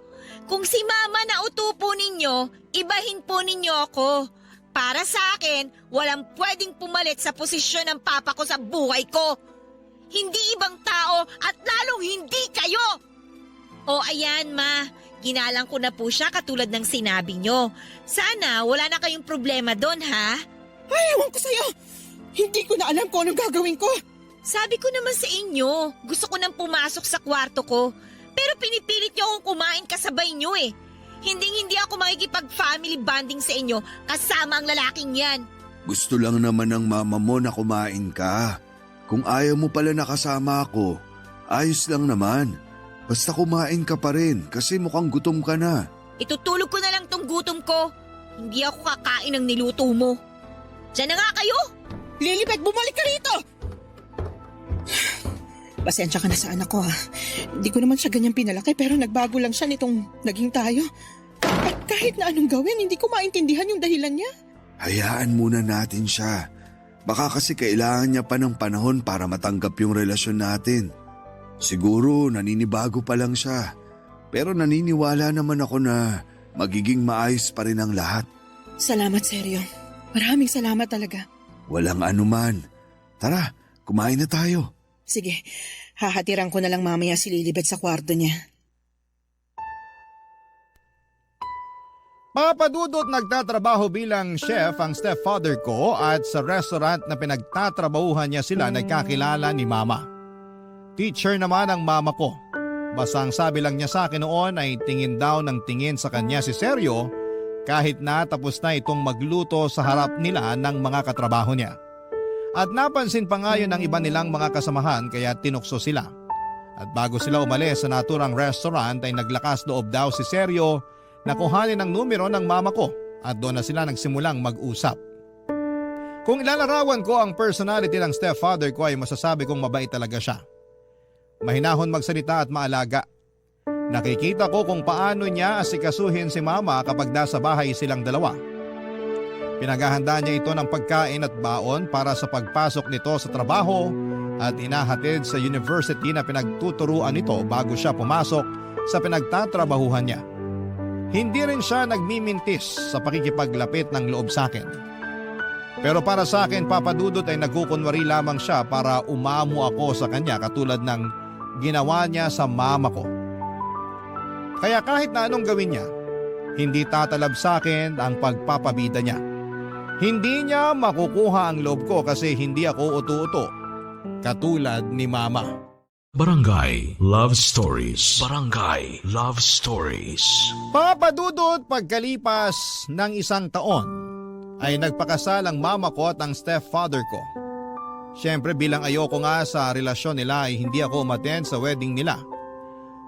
Kung si mama na uto po ninyo, ibahin po ninyo ako. Para sa akin, walang pwedeng pumalit sa posisyon ng papa ko sa buhay ko. Hindi ibang tao at lalong hindi kayo. O ayan ma, ginalang ko na po siya katulad ng sinabi nyo. Sana wala na kayong problema doon ha? Ay, ewan ko sa'yo. Hindi ko na alam kung anong gagawin ko. Sabi ko naman sa inyo, gusto ko nang pumasok sa kwarto ko. Pero pinipilit niyo akong kumain kasabay niyo eh. Hindi ako makikipag-family bonding sa inyo kasama ang lalaking yan. Gusto lang naman ng mama mo na kumain ka. Kung ayaw mo pala nakasama ako, ayos lang naman. Basta kumain ka pa rin kasi mukhang gutom ka na. Itutulog ko na lang tong gutom ko. Hindi ako kakain ng niluto mo. Diyan na nga kayo! Lilibet, bumalik ka rito! Pasensya ka na sa anak ko ha. Hindi ko naman siya ganyan pinalaki pero nagbago lang siya nitong naging tayo. At kahit na anong gawin, hindi ko maintindihan yung dahilan niya. Hayaan muna natin siya. Baka kasi kailangan niya pa ng panahon para matanggap yung relasyon natin. Siguro naninibago pa lang siya. Pero naniniwala naman ako na magiging maayos pa rin ang lahat. Salamat, Seryo. Maraming salamat talaga. Walang anuman. Tara, kumain na tayo. Sige, hahatiran ko na lang mamaya si Lilibet sa kwarto niya. Papadudot nagtatrabaho bilang chef ang stepfather ko at sa restaurant na pinagtatrabahuhan niya sila nagkakilala ni mama. Teacher naman ang mama ko. Basta ang sabi lang niya sa akin noon ay tingin daw ng tingin sa kanya si Seryo kahit na tapos na itong magluto sa harap nila ng mga katrabaho niya. At napansin pa nga yun ng iba nilang mga kasamahan kaya tinukso sila. At bago sila umalis sa naturang restaurant ay naglakas loob daw si Seryo na kuhanin ang numero ng mama ko at doon na sila nagsimulang mag-usap. Kung ilalarawan ko ang personality ng stepfather ko ay masasabi kong mabait talaga siya. Mahinahon magsalita at maalaga. Nakikita ko kung paano niya asikasuhin si mama kapag nasa bahay silang dalawa. Pinaghahanda niya ito ng pagkain at baon para sa pagpasok nito sa trabaho at inahatid sa university na pinagtuturuan nito bago siya pumasok sa pinagtatrabahuhan niya. Hindi rin siya nagmimintis sa pakikipaglapit ng loob sa akin. Pero para sa akin, papadudot ay nagkukunwari lamang siya para umamo ako sa kanya katulad ng ginawa niya sa mama ko. Kaya kahit na anong gawin niya, hindi tatalab sa akin ang pagpapabida niya. Hindi niya makukuha ang loob ko kasi hindi ako utu-uto. Katulad ni Mama. Barangay Love Stories. Barangay Love Stories. Papadudot pagkalipas ng 1 taon ay nagpakasal ang mama ko at ang stepfather ko. Siyempre bilang ayoko nga sa relasyon nila ay hindi ako umattend sa wedding nila.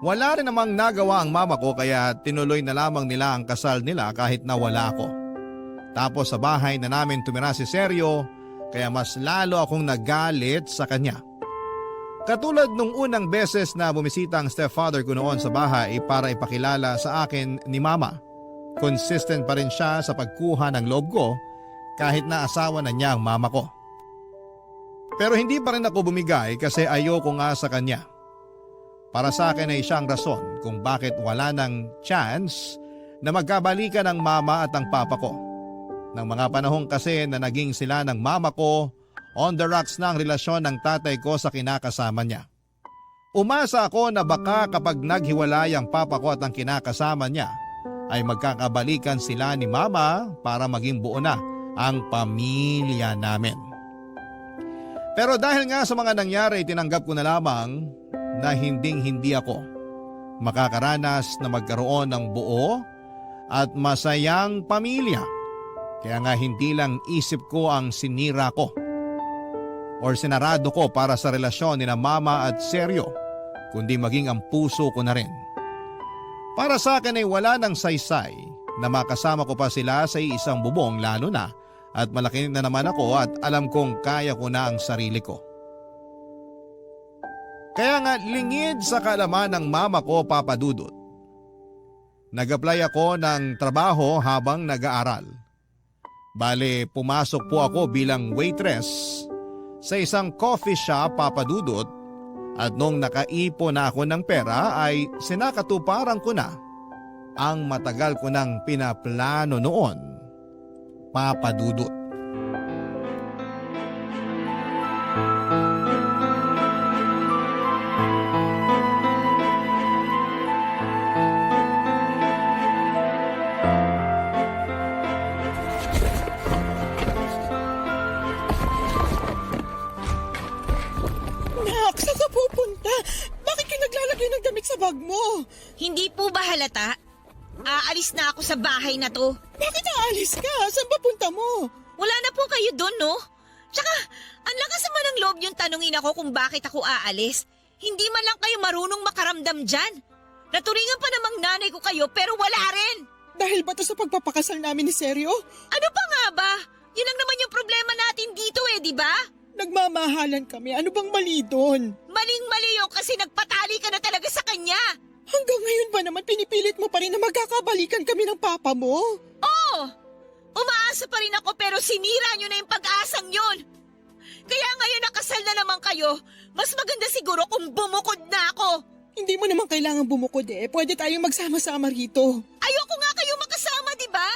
Wala rin namang nagawa ang mama ko kaya tinuloy na lamang nila ang kasal nila kahit na wala ako. Tapos sa bahay na namin tumira si Sergio kaya mas lalo akong nagalit sa kanya. Katulad nung unang beses na bumisita ang stepfather ko noon sa bahay para ipakilala sa akin ni Mama. Consistent pa rin siya sa pagkuha ng loob ko kahit na asawa na niya ang mama ko. Pero hindi pa rin ako bumigay kasi ayoko nga sa kanya. Para sa akin ay siyang rason kung bakit wala nang chance na magkabalikan ang mama at ang papa ko. Nang mga panahon kasi na naging sila ng mama ko, on the rocks na ang relasyon ng tatay ko sa kinakasama niya. Umasa ako na baka kapag naghiwalay ang papa ko at ang kinakasama niya, ay magkakabalikan sila ni mama para maging buo na ang pamilya namin. Pero dahil nga sa mga nangyari, tinanggap ko na lamang na hindi ako makakaranas na magkaroon ng buo at masayang pamilya. Kaya nga hindi lang isip ko ang sinira ko or sinarado ko para sa relasyon ni na Mama at Sergio, kundi maging ang puso ko na rin. Para sa akin ay wala nang saysay na makasama ko pa sila sa isang bubong lalo na at malaki na naman ako at alam kong kaya ko na ang sarili ko. Kaya nga lingid sa kaalaman ng mama ko, Papa Dudut. Nag-apply ako ng trabaho habang nag-aaral. Bale, pumasok po ako bilang waitress sa isang coffee shop, Papa Dudut, at nung nakaipon na ako ng pera ay sinakatuparan ko na ang matagal ko nang pinaplano noon, Papa Dudut. Nak, saan ka pupunta? Bakit ka naglalagay ng damit sa bag mo? Hindi po ba halata? Aalis na ako sa bahay na to. Bakit aalis ka? Saan ba punta mo? Wala na po kayo doon, no? Tsaka, ang lakas naman ng loob yung tanungin ako kung bakit ako aalis. Hindi man lang kayo marunong makaramdam dyan. Naturingan pa namang nanay ko kayo pero wala rin. Dahil ba to sa pagpapakasal namin ni Sergio? Ano pa nga ba? Yun lang naman yung problema natin dito di ba? Nagmamahalan kami. Ano bang mali doon? Maling-mali yun kasi nagpatali ka na talaga sa kanya. Hanggang ngayon ba naman pinipilit mo pa rin na magkakabalikan kami ng papa mo? Oo! Umaasa pa rin ako pero sinira nyo na yung pag-asang yun. Kaya ngayon nakasal na naman kayo, mas maganda siguro kung bumukod na ako. Hindi mo naman kailangan bumukod Pwede tayong magsama-sama rito. Ayoko nga kayo makasama, di ba?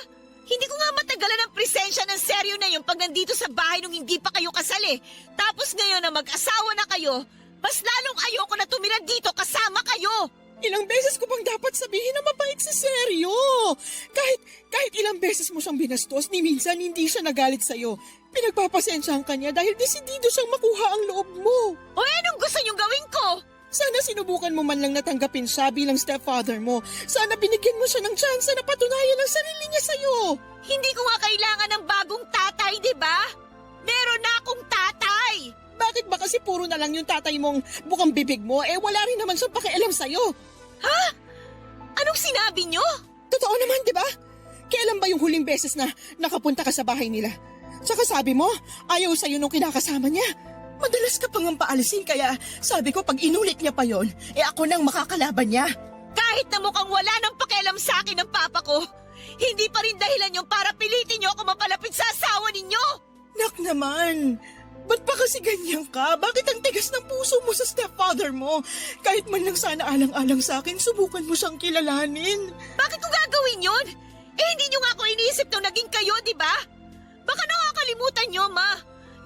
Hindi ko nga matagalan ang presensya ng Sergio na yun pag nandito sa bahay nung hindi pa kayo kasal Tapos ngayon na mag-asawa na kayo, mas lalong ayoko na tumira dito kasama kayo. Ilang beses ko bang dapat sabihin na mabait si Sergio? Kahit ilang beses mo siyang binastos, ni minsan hindi siya nagalit sa'yo. Pinagpapasensyahan ka niya dahil desidido siyang makuha ang loob mo. O anong gusto niyong gawin ko? Sana sinubukan mo man lang natanggapin siya bilang stepfather mo. Sana binigyan mo siya ng tsansa na patunayan ang sarili niya sa'yo. Hindi ko nga kailangan ng bagong tatay, di ba? Meron na akong tatay. Bakit ba kasi puro na lang yung tatay mong bukang bibig mo wala rin naman siyang pakialam sa'yo? Ha? Anong sinabi niyo? Totoo naman, di ba? Kailan ba yung huling beses na nakapunta ka sa bahay nila? Tsaka sabi mo, ayaw sa'yo nung kinakasama niya. Madalas ka pang paalisin kaya sabi ko pag inulit niya pa yon, ako nang makakalaban niya. Kahit na mukhang wala nang pakialam sa akin ng papa ko, hindi pa rin dahilan yung para pilitin niyo ako mapalapit sa asawa ninyo. Nak naman, ba't pa kasi ganyan ka? Bakit ang tigas ng puso mo sa stepfather mo? Kahit man lang sana alang-alang sa akin, subukan mo siyang kilalanin. Bakit ko gagawin yun? Hindi niyo nga ako iniisip nung naging kayo, di ba? Baka nakakalimutan niyo, Ma.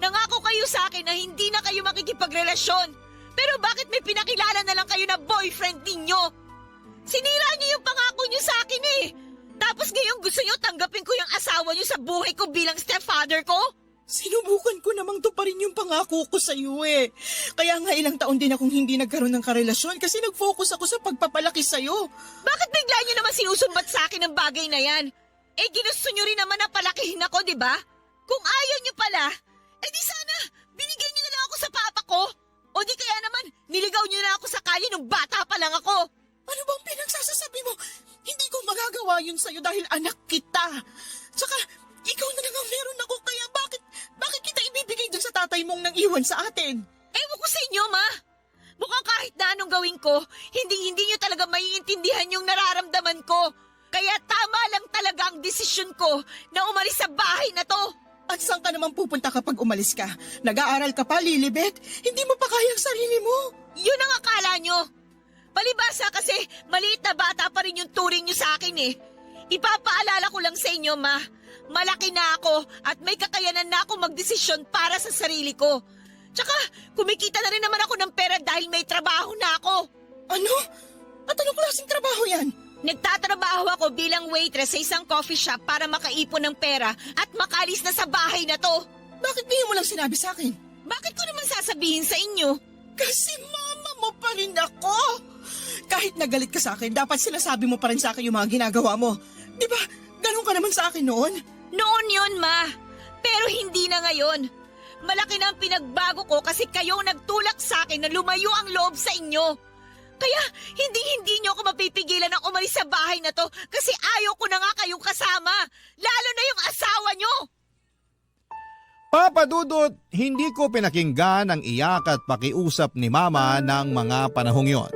Nangako kayo sa akin na hindi na kayo makikipagrelasyon. Pero bakit may pinakilala na lang kayo na boyfriend ninyo? Sinira niyo yung pangako niyo sa akin Tapos ngayon gusto niyo tanggapin ko yung asawa niyo sa buhay ko bilang stepfather ko? Sinubukan ko namang tuparin yung pangako ko sa iyo eh. Kaya nga ilang taon din akong hindi nagkaroon ng karelasyon kasi nag-focus ako sa pagpapalaki sa iyo. Bakit bigla niyo naman sinusumbat sa akin ang bagay na yan? Eh ginusto niyo rin naman na palakihin ako, di ba? Kung ayaw niyo pala, eh di sana binigyan niyo na lang ako sa papa ko. O di kaya naman niligaw niyo na ako sa kalye nung bata pa lang ako. Ano bang pinagsasasabi mo? Hindi ko magagawa yun sa'yo dahil anak kita. Tsaka, ikaw na lang ang meron ako kaya bakit kita ibibigay dun sa tatay mong nang iwan sa atin? Ewan ko sa inyo, ma. Mukhang kahit na anong gawin ko, hindi niyo talaga maiintindihan yung nararamdaman ko. Kaya tama lang talaga ang desisyon ko na umalis sa bahay na to. At saan ka naman pupunta kapag umalis ka? Nag-aaral ka pa, Lilibet? Hindi mo pa kaya ang sarili mo. Yun ang akala nyo. Palibasa kasi maliit na bata pa rin yung turing nyo sa akin eh. Ipapaalala ko lang sa inyo, ma. Malaki na ako at may kakayanan na ako magdesisyon para sa sarili ko. Tsaka, kumikita na rin naman ako ng pera dahil may trabaho na ako. Ano? At anong klaseng trabaho yan? Nagtatrabaho ako bilang waitress sa isang coffee shop para makaipon ng pera at makalis na sa bahay na to. Bakit di mo lang sinabi sa akin? Bakit ko naman sasabihin sa inyo? Kasi mama mo pa rin ako. Kahit nagalit ka sa akin, dapat sinasabi mo pa rin sa akin yung mga ginagawa mo. Di ba, ganun ka naman sa akin noon? Noon yun, ma. Pero hindi na ngayon. Malaki na ang pinagbago ko kasi kayong nagtulak sa akin na lumayo ang loob sa inyo. Kaya hindi niyo ako mapipigilan na umalis sa bahay na to kasi ayaw ko na nga kayong kasama. Lalo na yung asawa nyo. Papa Dudut, hindi ko pinakinggan ang iyak at pakiusap ni Mama ng mga panahong yon.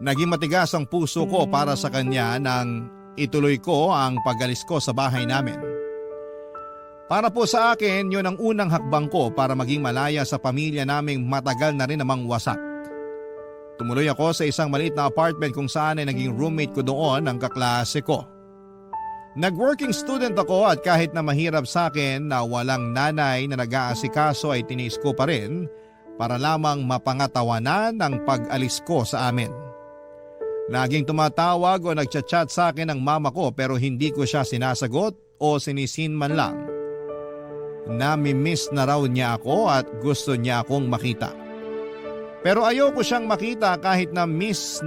Naging matigas ang puso ko para sa kanya nang ituloy ko ang pag-alis ko sa bahay namin. Para po sa akin, yun ang unang hakbang ko para maging malaya sa pamilya naming matagal na rin namang wasak. Tumuloy ako sa isang maliit na apartment kung saan ay naging roommate ko doon ang kaklase ko. Nag-working student ako at kahit na mahirap sa akin na walang nanay na nag-aasikaso ay tiniis ko pa rin para lamang mapangatawanan ang pag-alis ko sa amin. Laging tumatawag o nagchat-chat sa akin ang mama ko pero hindi ko siya sinasagot o sinisin man lang. Nami-miss na raw niya ako at gusto niya akong makita. Pero ayoko siyang makita kahit na miss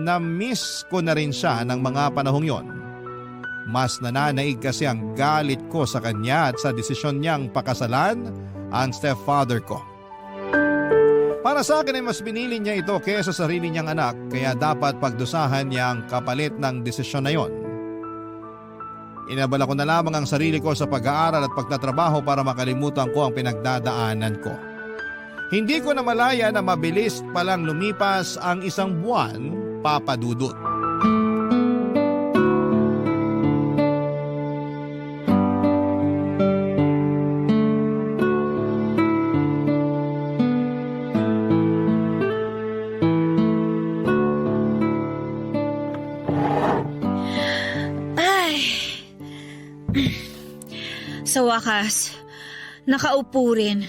ko na rin siya ng mga panahong yon. Mas nananaig kasi ang galit ko sa kanya at sa desisyon niyang pakasalan ang stepfather ko. Para sa akin ay mas pinili niya ito kaysa sa sarili niyang anak kaya dapat pagdusahan niya ang kapalit ng desisyon na yon. Inabala ko na lamang ang sarili ko sa pag-aaral at pagtatrabaho para makalimutan ko ang pinagdadaanan ko. Hindi ko na malaya na mabilis palang lumipas ang isang buwan, Papa Dudut. Sa wakas, nakaupo rin.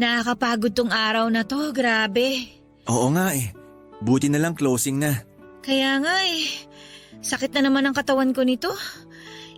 Nakakapagod tong araw na to, grabe. Oo nga eh. Buti na lang closing na. Kaya nga eh, sakit na naman ang katawan ko nito.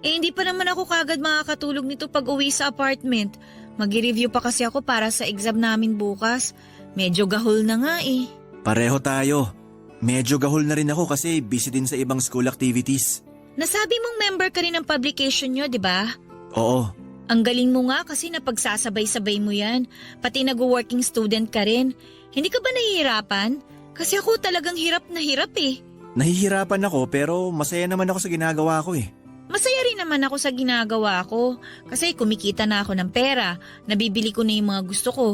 Eh hindi pa naman ako kagad makakatulog nito pag uwi sa apartment. Mag-review pa kasi ako para sa exam namin bukas. Medyo gahol na nga eh. Pareho tayo. Medyo gahol na rin ako kasi busy din sa ibang school activities. Nasabi mong member ka rin ng publication nyo, di ba? Oo. Ang galing mo nga kasi napagsasabay-sabay mo yan. Pati nag-working student ka rin. Hindi ka ba nahihirapan? Kasi ako talagang hirap na hirap eh. Nahihirapan ako pero masaya naman ako sa ginagawa ko eh. Masaya rin naman ako sa ginagawa ko. Kasi kumikita na ako ng pera. Nabibili ko na yung mga gusto ko.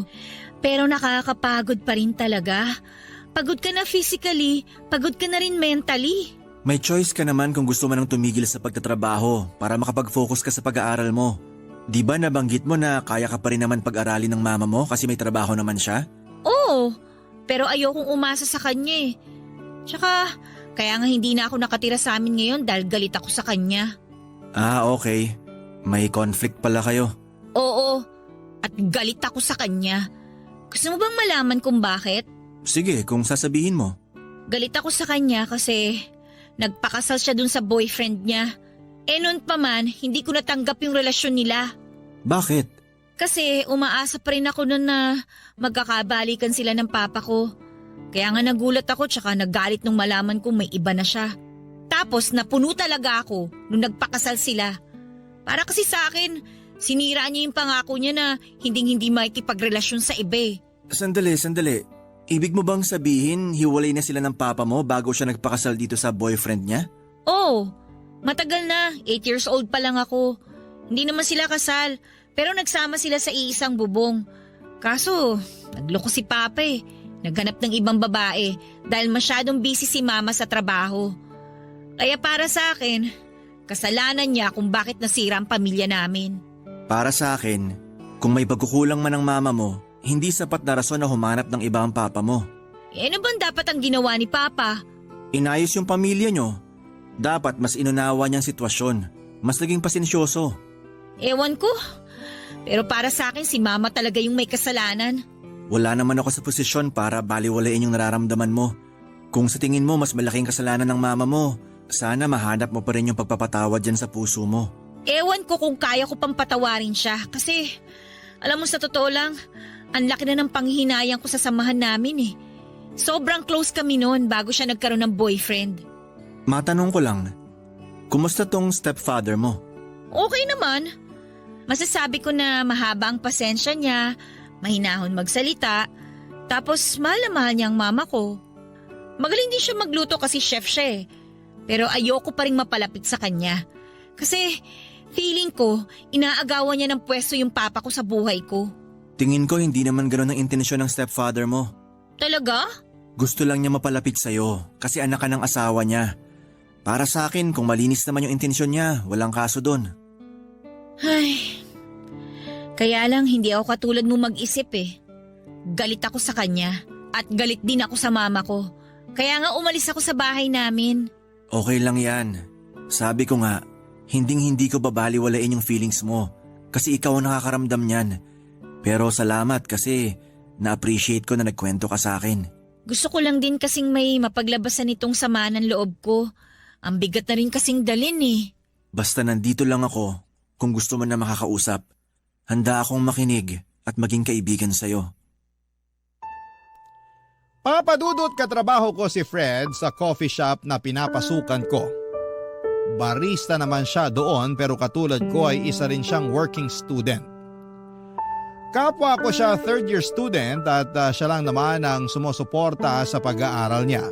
Pero nakakapagod pa rin talaga. Pagod ka na physically, pagod ka na rin mentally. May choice ka naman kung gusto mo nang tumigil sa pagtatrabaho para makapag-focus ka sa pag-aaral mo. Di ba nabanggit mo na kaya ka pa rin naman pag-aralin ng mama mo kasi may trabaho naman siya? Oo, pero ayokong umasa sa kanya eh. Tsaka, kaya nga hindi na ako nakatira sa amin ngayon dahil galit ako sa kanya. Ah, okay. May conflict pala kayo. Oo, at galit ako sa kanya. Gusto mo bang malaman kung bakit? Sige, kung sasabihin mo. Galit ako sa kanya kasi nagpakasal siya dun sa boyfriend niya. Noon pa man, hindi ko natanggap yung relasyon nila. Bakit? Kasi umaasa pa rin ako nun na magkakabalikan sila ng papa ko. Kaya nga nagulat ako tsaka naggalit nung malaman kong may iba na siya. Tapos napuno talaga ako nung nagpakasal sila. Para kasi sa akin, sinira niya yung pangako niya na hindi makikipagrelasyon sa iba eh. Sandali. Ibig mo bang sabihin hiwalay na sila ng papa mo bago siya nagpakasal dito sa boyfriend niya? Oo, matagal na. 8 years old pa lang ako. Hindi naman sila kasal, pero nagsama sila sa iisang bubong. Kaso, nagloko si papa eh. Naghanap ng ibang babae dahil masyadong busy si mama sa trabaho. Kaya para sa akin, kasalanan niya kung bakit nasira ang pamilya namin. Para sa akin, kung may pagkukulang man ng mama mo, hindi sapat na rason na humanap ng iba ang papa mo. Ano bang dapat ang ginawa ni papa? Inayos yung pamilya nyo. Dapat mas inunawa niyang sitwasyon. Mas naging pasensyoso. Ewan ko. Pero para sa akin si mama talaga yung may kasalanan. Wala naman ako sa posisyon para baliwalain yung nararamdaman mo. Kung sa tingin mo mas malaking kasalanan ng mama mo, sana mahanap mo pa rin yung pagpapatawad dyan sa puso mo. Ewan ko kung kaya ko pang patawarin siya kasi alam mo sa totoo lang, ang laki na ng panghihinayang ko sa samahan namin eh. Sobrang close kami noon bago siya nagkaroon ng boyfriend. Matanong ko lang, kumusta tong stepfather mo? Okay naman. Masasabi ko na mahaba ang pasensya niya, mahinahon magsalita, tapos mahal na mahal niya ang mama ko. Magaling din siya magluto kasi chef siya eh. Pero ayoko pa rin mapalapit sa kanya. Kasi feeling ko, inaagawan niya ng pwesto yung papa ko sa buhay ko. Tingin ko hindi naman gano'n ang intensyon ng stepfather mo. Talaga? Gusto lang niya mapalapit sa'yo kasi anak ka ng asawa niya. Para sa akin, kung malinis naman yung intensyon niya, walang kaso doon. Ay, kaya lang hindi ako katulad mo mag-isip eh. Galit ako sa kanya at galit din ako sa mama ko. Kaya nga umalis ako sa bahay namin. Okay lang yan. Sabi ko nga, hindi ko babaliwalain yung feelings mo kasi ikaw ang nakakaramdam niyan. Pero salamat kasi na-appreciate ko na nagkwento ka sa akin. Gusto ko lang din kasing may mapaglabasan itong sama ng loob ko. Ang bigat na rin kasing dalin eh. Basta nandito lang ako kung gusto mo na makakausap. Handa akong makinig at maging kaibigan sa'yo. Papadudot katrabaho ko si Fred sa coffee shop na pinapasukan ko. Barista naman siya doon pero katulad ko ay isa rin siyang working student. Kapwa ko siya third year student at siya lang naman ang sumusuporta sa pag-aaral niya.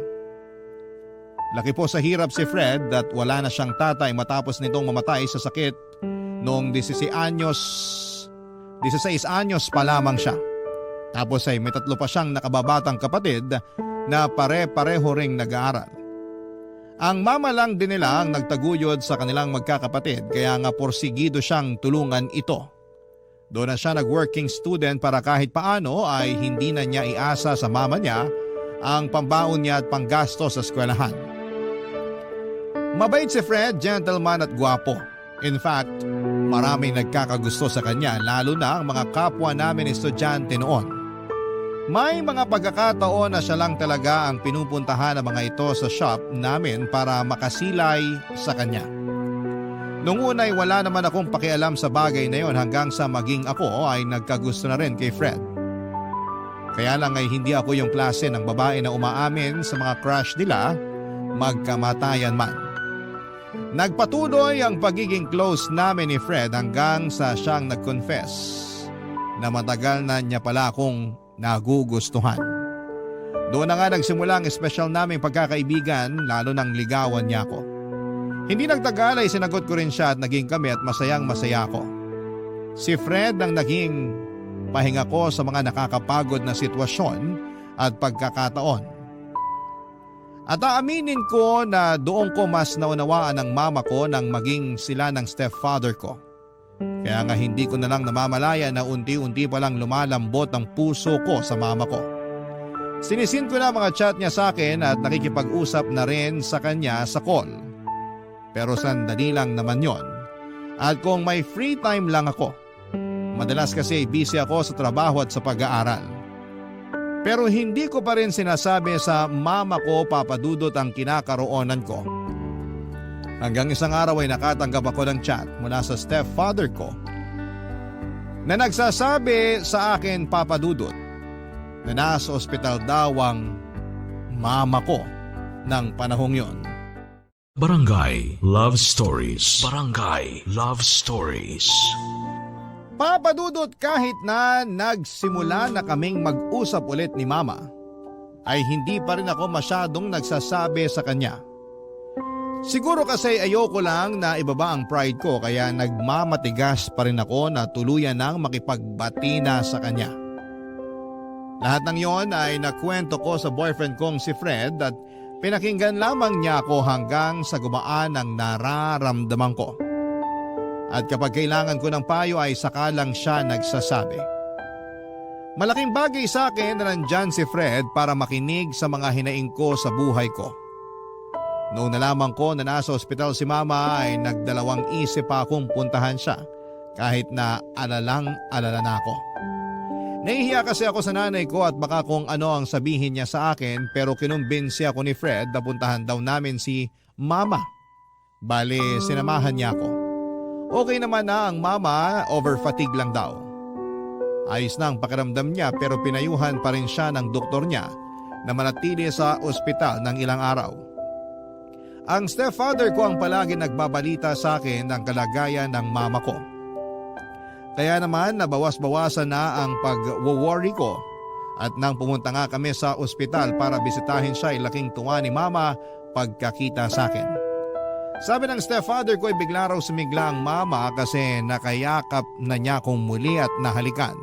Laki po sa hirap si Fred at wala na siyang tatay matapos nitong mamatay sa sakit noong 16 anyos pa lamang siya. Tapos ay may 3 pa siyang nakababatang kapatid na pare-pareho ring nag-aaral. Ang mama lang din nila ang nagtaguyod sa kanilang magkakapatid kaya nga porsigido siyang tulungan ito. Doon na siya nag-working student para kahit paano ay hindi na niya iasa sa mama niya ang pambaon niya at panggasto sa eskwelahan. Mabait si Fred, gentleman at gwapo. In fact, maraming nagkakagusto sa kanya lalo na ang mga kapwa namin estudyante noon. May mga pagkakataon na siya lang talaga ang pinupuntahan ng mga ito sa shop namin para makasilay sa kanya. Noong una ay wala naman akong pakialam sa bagay na yon hanggang sa maging ako ay nagkagusto na rin kay Fred. Kaya lang ay hindi ako yung klase ng babae na umaamin sa mga crush nila magkamatayan man. Nagpatuloy ang pagiging close namin ni Fred hanggang sa siyang nag-confess na matagal na niya pala akong nagugustuhan. Doon na nga nagsimula ang espesyal naming pagkakaibigan lalo nang ligawan niya ako. Hindi nagtagal ay sinagot ko rin siya at naging kami at masayang masaya ako. Si Fred ang naging pahinga ko sa mga nakakapagod na sitwasyon at pagkakataon. At aaminin ko na doon ko mas naunawaan ng mama ko nang maging sila ng stepfather ko. Kaya nga hindi ko na lang namamalaya na unti-unti palang lumalambot ang puso ko sa mama ko. Sinisin ko na mga chat niya sa akin at nakikipag-usap na rin sa kanya sa call. Pero sandali lang naman yon. At kung may free time lang ako, madalas kasi busy ako sa trabaho at sa pag-aaral. Pero hindi ko pa rin sinasabi sa mama ko papadudot ang kinakaroonan ko. Hanggang isang araw ay nakatanggap ako ng chat mula sa stepfather ko na nagsasabi sa akin, Papa Dudut, na nasa ospital daw ang mama ko ng panahong yon. Barangay Love Stories. Barangay Love Stories. Papa Dudut, kahit na nagsimula na kaming mag-usap ulit ni Mama, ay hindi pa rin ako masyadong nagsasabi sa kanya. Siguro kasi ayoko lang na ibaba ang pride ko kaya nagmamatigas pa rin ako na tuluyan nang makipagbati na sa kanya. Lahat ng yon ay nakwento ko sa boyfriend kong si Fred at pinakinggan lamang niya ako hanggang sa gumaan ang nararamdaman ko. At kapag kailangan ko ng payo ay saka lang siya nagsasabi. Malaking bagay sa akin na nandyan si Fred para makinig sa mga hinaing ko sa buhay ko. Noong nalaman ko na nasa ospital si Mama ay nagdalawang isip pa akong puntahan siya kahit na alalang-alala na ako. Nahihiya kasi ako sa nanay ko at baka kung ano ang sabihin niya sa akin pero kinumbinsi ako ni Fred na puntahan daw namin si Mama. Bale, sinamahan niya ako. Okay naman na ang Mama, over fatigue lang daw. Ayos na ang pakiramdam niya pero pinayuhan pa rin siya ng doktor niya na manatili sa ospital ng ilang araw. Ang stepfather ko ang palagi nagbabalita sa akin ng kalagayan ng mama ko. Kaya naman nabawas-bawasan na ang pag-worry ko at nang pumunta nga kami sa ospital para bisitahin siya ay laking tuwa ni Mama pagkakita sa akin. Sabi ng stepfather ko ay bigla raw sumigla ang Mama kasi nakayakap na niya akong muli at nahalikan.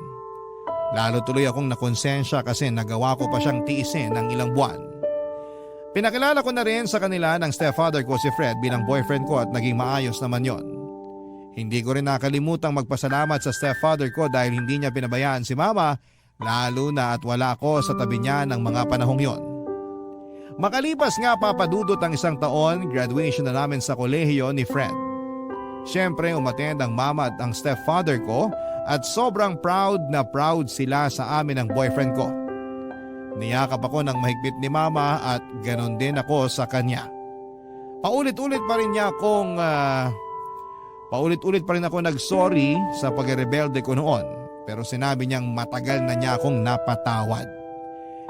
Lalo tuloy akong nakonsensya kasi nagawa ko pa siyang tiisin ng ilang buwan. Pinakilala ko na rin sa kanila ng stepfather ko si Fred bilang boyfriend ko at naging maayos naman yon. Hindi ko rin nakalimutang magpasalamat sa stepfather ko dahil hindi niya pinabayaan si Mama lalo na at wala ako sa tabi niya ng mga panahong yon. Makalipas nga papadudot ang isang taon, graduation na namin sa kolehiyo ni Fred. Siyempre umattend ang Mama at ang stepfather ko at sobrang proud na proud sila sa amin ng boyfriend ko. Niyakap ako ng mahigpit ni Mama at ganon din ako sa kanya. Paulit-ulit pa rin ako nag-sorry sa pagrebelde ko noon pero sinabi niyang matagal na niya akong napatawad.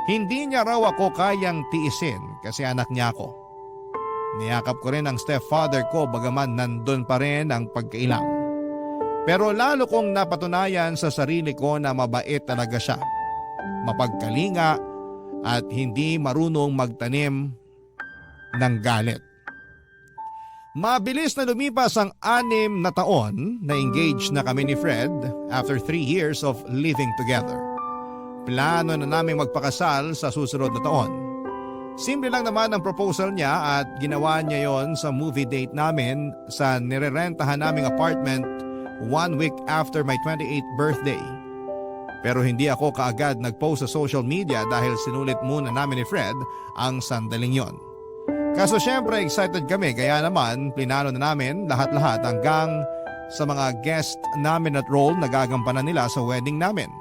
Hindi niya raw ako kayang tiisin kasi anak niya ako. Niyakap ko rin ang stepfather ko bagaman nandun pa rin ang pagkailang. Pero lalo kong napatunayan sa sarili ko na mabait talaga siya. Mapagkalinga at hindi marunong magtanim ng galit. Mabilis na lumipas ang 6 na taon na engaged na kami ni Fred after 3 years of living together. Plano na namin magpakasal sa susunod na taon. Simple lang naman ang proposal niya at ginawa niya yon sa movie date namin sa nirerentahan naming apartment 1 week after my 28th birthday. Pero hindi ako kaagad nag-post sa social media dahil sinulit muna namin ni Fred ang sandaling yon. Kaso syempre excited kami kaya naman plinano na namin lahat-lahat hanggang sa mga guest namin at role na gagampanan nila sa wedding namin.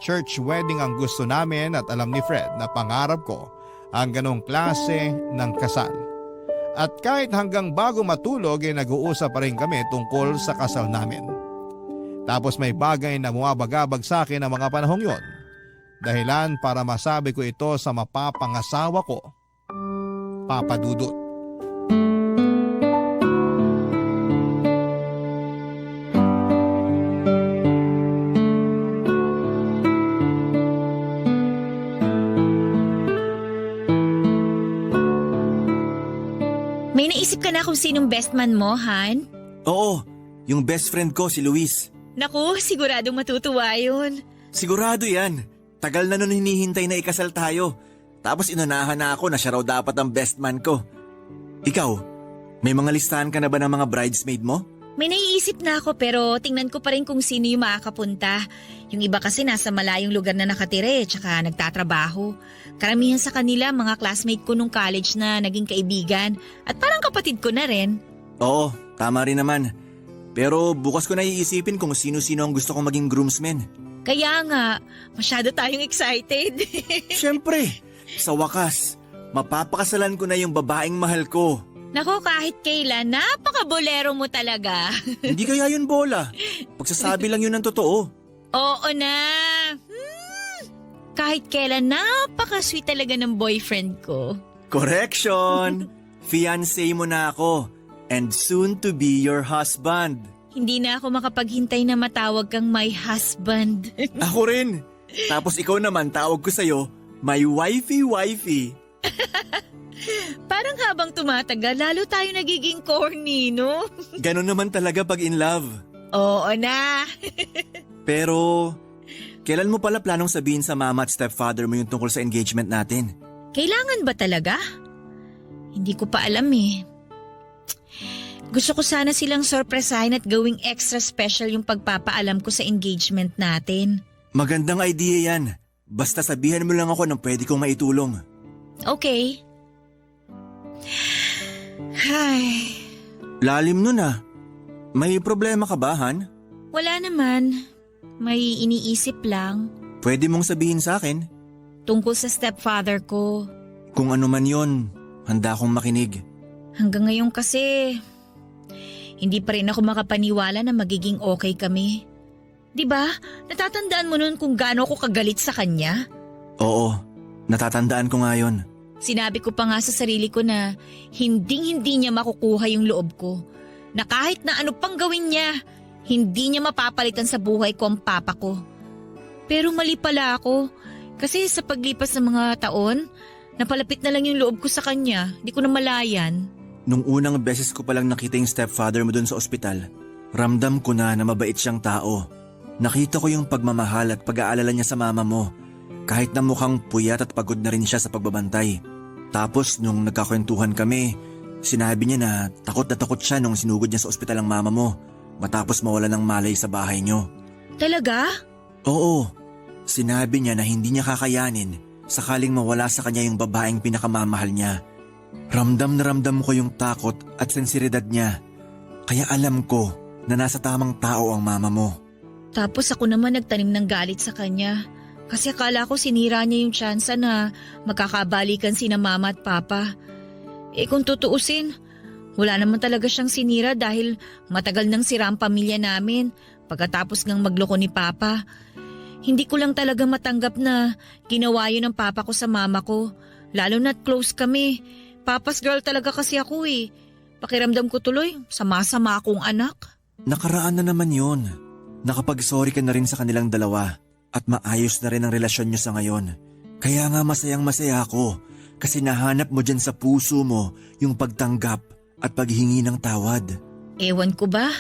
Church wedding ang gusto namin at alam ni Fred na pangarap ko ang ganong klase ng kasal. At kahit hanggang bago matulog ay nag-uusap pa rin kami tungkol sa kasal namin. Tapos may bagay na bumabagabag sa akin ang mga panahong yon. Dahilan para masabi ko ito sa mapapangasawa ko, Papa Dudut. May naisip ka na kung sinong best man mo, Han? Oo, yung best friend ko si Luis. Naku, siguradong matutuwa yun. Sigurado yan. Tagal na nun hinihintay na ikasal tayo. Tapos inunahan na ako na siya raw dapat ang best man ko. Ikaw, may mga listahan ka na ba ng mga bridesmaid mo? May naiisip na ako pero tingnan ko pa rin kung sino yung makakapunta. Yung iba kasi nasa malayong lugar na nakatira tsaka nagtatrabaho. Karamihan sa kanila mga classmate ko nung college na naging kaibigan at parang kapatid ko na rin. Oo, tama rin naman. Pero bukas ko na iisipin kung sino-sino ang gusto kong maging groomsmen. Kaya nga, masyado tayong excited. Siyempre, sa wakas, mapapakasalan ko na yung babaeng mahal ko. Nako, kahit kailan, napaka-bolero mo talaga. Hindi kaya yun bola. Pagsasabi lang yun ng totoo. Oo na. Kahit kailan, napaka-sweet talaga ng boyfriend ko. Correction! Fiancé mo na ako. And soon to be your husband. Hindi na ako makapaghintay na matawag kang my husband. Ako rin. Tapos ikaw naman tawag ko sa'yo, my wifey. Parang habang tumatagal, lalo tayo nagiging corny, no? Ganon naman talaga pag in love. Oo na. Pero, kailan mo pala planong sabihin sa mama at stepfather mo yung tungkol sa engagement natin? Kailangan ba talaga? Hindi ko pa alam eh. Gusto ko sana silang sorpresahin at gawing extra special yung pagpapaalam ko sa engagement natin. Magandang idea yan. Basta sabihan mo lang ako ng pwede kong maitulong. Okay. Ay, Lalim nun ah. May problema ka ba, Han? wala naman. May iniisip lang. Pwede mong sabihin sa akin? Tungkol sa stepfather ko. Kung ano man yon, handa akong makinig. Hanggang ngayon kasi, hindi pa rin ako makapaniwala na magiging okay kami. 'Di ba? Natatandaan mo nun kung gaano ako kagalit sa kanya? Oo, natatandaan ko nga yun. Sinabi ko pa nga sa sarili ko na hindi niya makukuha yung loob ko. Na kahit na ano pang gawin niya, hindi niya mapapalitan sa buhay ko ang papa ko. Pero mali pala ako. Kasi sa paglipas ng mga taon, napalapit na lang yung loob ko sa kanya. Di ko na malayan. Nung unang beses ko palang nakita yung stepfather mo dun sa ospital, ramdam ko na mabait siyang tao. Nakita ko yung pagmamahal at pag-aalala niya sa mama mo. Kahit na mukhang puyat at pagod na rin siya sa pagbabantay. Tapos nung nagkakwentuhan kami, sinabi niya na takot siya nung sinugod niya sa ospital ang mama mo matapos mawala ng malay sa bahay niyo. Talaga? Oo, sinabi niya na hindi niya kakayanin sakaling mawala sa kanya yung babaeng pinakamamahal niya. Ramdam na ramdam ko yung takot at sensiridad niya. Kaya alam ko na nasa tamang tao ang mama mo. Tapos ako naman nagtanim ng galit sa kanya. Kasi akala ko sinira niya yung tsansa na magkakabalikan sina mama at papa. Eh kung tutuusin, wala naman talaga siyang sinira dahil matagal nang sira ang pamilya namin pagkatapos ng magloko ni papa. Hindi ko lang talaga matanggap na ginawa yun ng papa ko sa mama ko. Lalo na't close kami. Papa's girl talaga kasi ako eh. Pakiramdam ko tuloy, sama-sama akong anak. Nakaraan na naman yun. Nakapag-sorry ka na rin sa kanilang dalawa. At maayos na rin ang relasyon niyo sa ngayon. Kaya nga masayang-masaya ako kasi nahanap mo dyan sa puso mo yung pagtanggap at paghingi ng tawad. Ewan ko ba?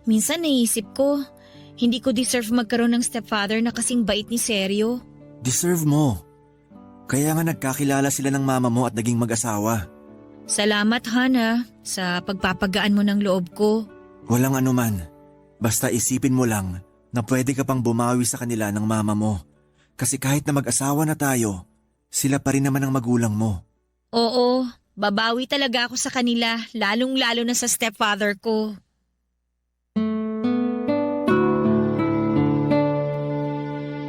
Minsan naisip ko, hindi ko deserve magkaroon ng stepfather na kasing bait ni Seryo. Deserve mo. Kaya nga nagkakilala sila ng mama mo at naging mag-asawa. Salamat, Hana, sa pagpapagaan mo ng loob ko. Walang anuman. Basta isipin mo lang na pwede ka pang bumawi sa kanila ng mama mo. Kasi kahit na mag-asawa na tayo, sila pa rin naman ang magulang mo. Oo, babawi talaga ako sa kanila, lalong-lalo na sa stepfather ko.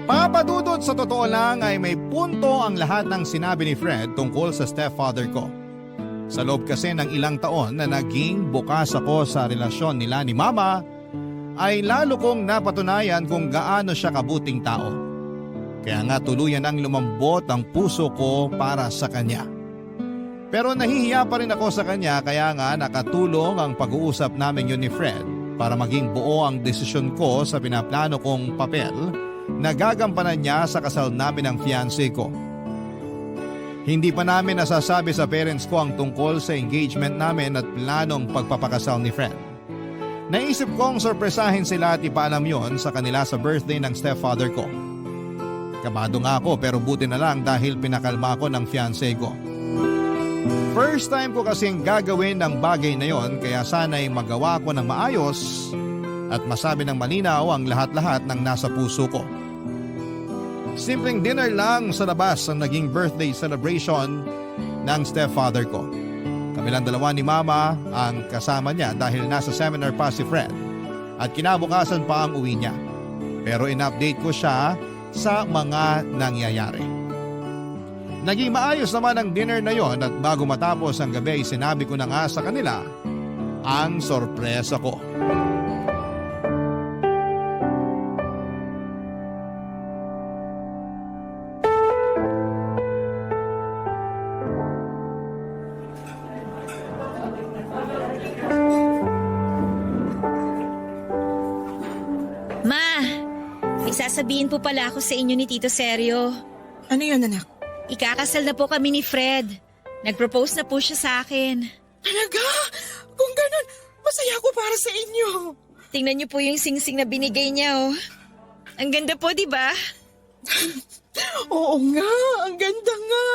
Papadudot sa totoo lang ay may punto ang lahat ng sinabi ni Fred tungkol sa stepfather ko. Sa loob kasi ng ilang taon na naging bukas ako sa relasyon nila ni Mama, ay lalo kong napatunayan kung gaano siya kabuting tao. Kaya nga tuluyan ang lumambot ang puso ko para sa kanya. Pero nahihiya pa rin ako sa kanya kaya nga nakatulong ang pag-uusap namin yun ni Fred para maging buo ang desisyon ko sa pinaplano kong papel na gagampanan niya sa kasal namin ng fiancé ko. Hindi pa namin nasasabi sa parents ko ang tungkol sa engagement namin at planong pagpapakasal ni Fred. Naisip kong sorpresahin sila at ipaalam yon sa kanila sa birthday ng stepfather ko. Kabado nga ako pero buti na lang dahil pinakalma ako ng fiancé ko. First time ko kasing gagawin ng bagay na yon kaya sana'y magawa ko ng maayos at masabi ng malinaw ang lahat-lahat ng nasa puso ko. Simpleng dinner lang sa labas ang naging birthday celebration ng stepfather ko. Kami lang dalawa ni Mama ang kasama niya dahil nasa seminar pa si Fred at kinabukasan pa ang uwi niya. Pero in-update ko siya sa mga nangyayari. Naging maayos naman ang dinner na yon at bago matapos ang gabi sinabi ko na nga sa kanila ang sorpresa ko. Ma, may sasabihin po pala ako sa inyo ni Tito Sergio. Ano yun, anak? Ikakasal na po kami ni Fred. Nag-propose na po siya sa akin. Talaga? Kung ganun, masaya ako para sa inyo. Tingnan niyo po yung singsing na binigay niya, oh. Ang ganda po, di ba? Oo nga, ang ganda nga.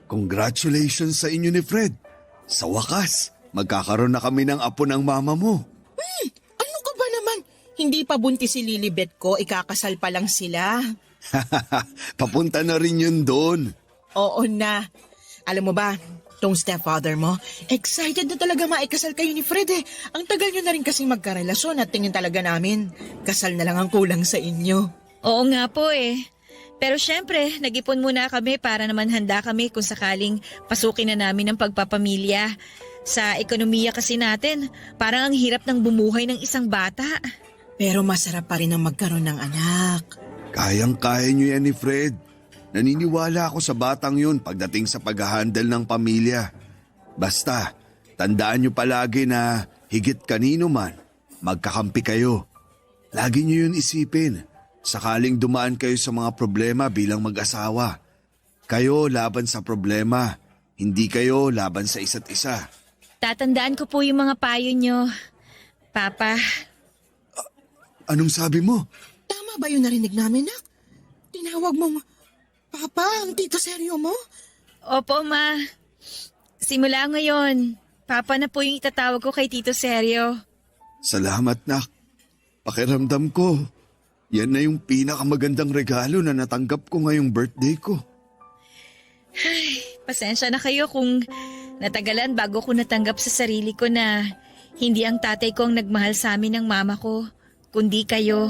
Congratulations sa inyo ni Fred. Sa wakas, magkakaroon na kami ng apo ng mama mo. Ano ka ba naman? Hindi pa buntis si Lilibet ko, ikakasal pa lang sila. Papunta na rin yun doon. Oo na. Alam mo ba, tong stepfather mo, excited na talaga maikasal kayo ni Fred eh. Ang tagal nyo na rin kasing magkarelasyon at tingin talaga namin, kasal na lang ang kulang sa inyo. Oo nga po eh. Pero syempre, nag-ipon muna kami para naman handa kami kung sakaling pasukin na namin ang pagpapamilya. Sa ekonomiya kasi natin, parang ang hirap ng bumuhay ng isang bata. Pero masarap pa rin ang magkaroon ng anak. Kayang-kaya nyo yan ni Fred. Naniniwala ako sa batang yun pagdating sa pag-handle ng pamilya. Basta, tandaan nyo palagi na higit kanino man, magkakampi kayo. Lagi nyo yun isipin. Sakaling dumaan kayo sa mga problema bilang mag-asawa. Kayo laban sa problema, hindi kayo laban sa isa't isa. Tatandaan ko po yung mga payo nyo, Papa. Anong sabi mo? Tama ba yung narinig namin, nak? Tinawag mong Papa ang Tito Sergio mo? Opo, Ma. Simula ngayon, Papa na po yung itatawag ko kay Tito Sergio. Salamat, nak. Pakiramdam ko, yan na yung pinakamagandang regalo na natanggap ko ngayong birthday ko. Pasensya na kayo kung natagalan bago ko natanggap sa sarili ko na hindi ang tatay ko ang nagmahal sa amin ng mama ko, kundi kayo.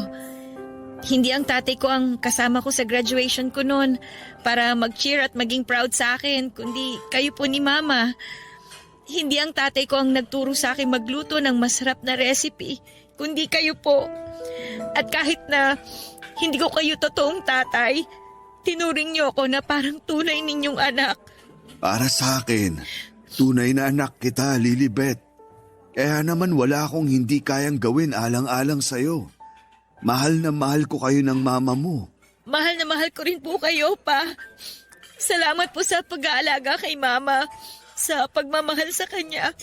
Hindi ang tatay ko ang kasama ko sa graduation ko noon para mag-cheer at maging proud sa akin, kundi kayo po ni Mama. Hindi ang tatay ko ang nagturo sa akin magluto ng masarap na recipe, kundi kayo po. At kahit na hindi ko kayo totoong tatay, tinuring niyo ako na parang tunay ninyong anak. Para sa akin, tunay na anak kita, Lilibet. Kaya naman wala akong hindi kayang gawin alang-alang sa'yo. Mahal na mahal ko kayo ng mama mo. Mahal na mahal ko rin po kayo, Pa. Salamat po sa pag-aalaga kay Mama, sa pagmamahal sa kanya.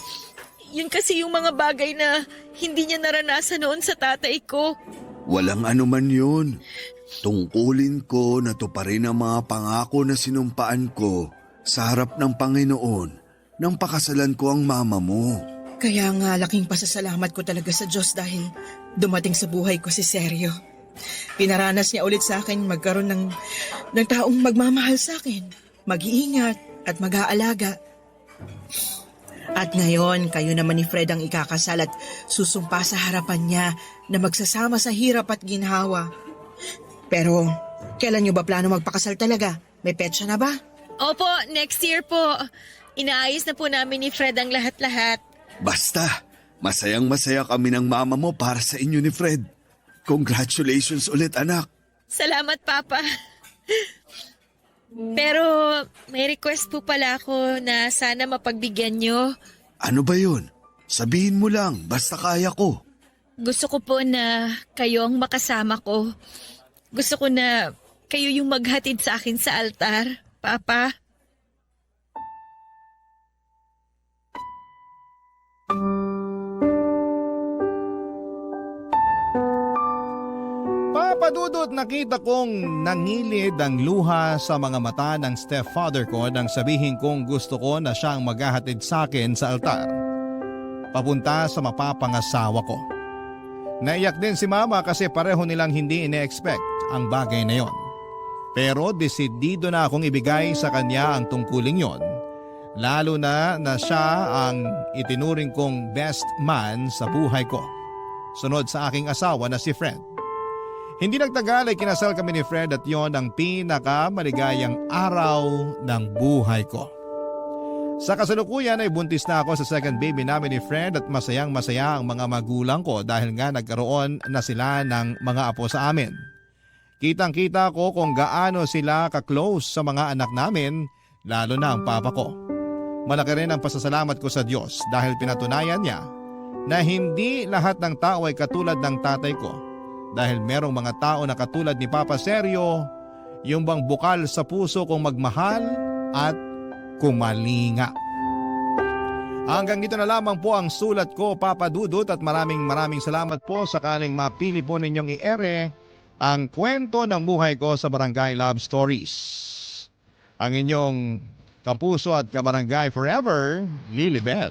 Yun kasi yung mga bagay na hindi niya naranasan noon sa tatay ko. Walang anuman yun. Tungkulin ko na tuparin ang mga pangako na sinumpaan ko sa harap ng Panginoon nang pakasalan ko ang mama mo. Kaya nga laking pasasalamat ko talaga sa Diyos dahil dumating sa buhay ko si Sergio. Pinaranas niya ulit sa akin magkaroon ng taong magmamahal sa akin, mag-iingat at mag-aalaga. At ngayon, kayo naman ni Fred ang ikakasal at susumpa sa harapan niya na magsasama sa hirap at ginhawa. Pero, kailan niyo ba plano magpakasal talaga? May petsa na ba? Opo, next year po. Inaayos na po namin ni Fred ang lahat-lahat. Basta, masayang-masaya kami ng mama mo para sa inyo ni Fred. Congratulations ulit, anak. Salamat, Papa. Pero may request po pala ako na sana mapagbigyan nyo. Ano ba yun? Sabihin mo lang, basta kaya ko. Gusto ko po na kayo ang makasama ko. Gusto ko na kayo yung maghatid sa akin sa altar, Papa. Papadudot nakita kong nangilid ang luha sa mga mata ng stepfather ko nang sabihin kong gusto ko na siyang maghahatid sa akin sa altar. Papunta sa mapapangasawa ko. Naiyak din si Mama kasi pareho nilang hindi ine-expect ang bagay na yon. Pero desidido na akong ibigay sa kanya ang tungkuling yon. Lalo na siya ang itinuring kong best man sa buhay ko. Sunod sa aking asawa na si Fred. Hindi nagtagal ay kinasal kami ni Fred at yon ang pinakamaligayang araw ng buhay ko. Sa kasalukuyan ay buntis na ako sa second baby namin ni Fred at masayang masaya ang mga magulang ko dahil nga nagkaroon na sila ng mga apo sa amin. Kitang-kita ko kung gaano sila ka-close sa mga anak namin, lalo na ang papa ko. Malaki rin ang pasasalamat ko sa Diyos dahil pinatunayan niya na hindi lahat ng tao ay katulad ng tatay ko. Dahil merong mga tao na katulad ni Papa Sergio, yung bang bukal sa puso kong magmahal at kumalinga. Hanggang dito na lamang po ang sulat ko, Papa Dudut, at maraming salamat po sakaling mapili po ninyong i-ere ang kwento ng buhay ko sa Barangay Love Stories. Ang inyong kapuso at kabarangay forever, Lilibet.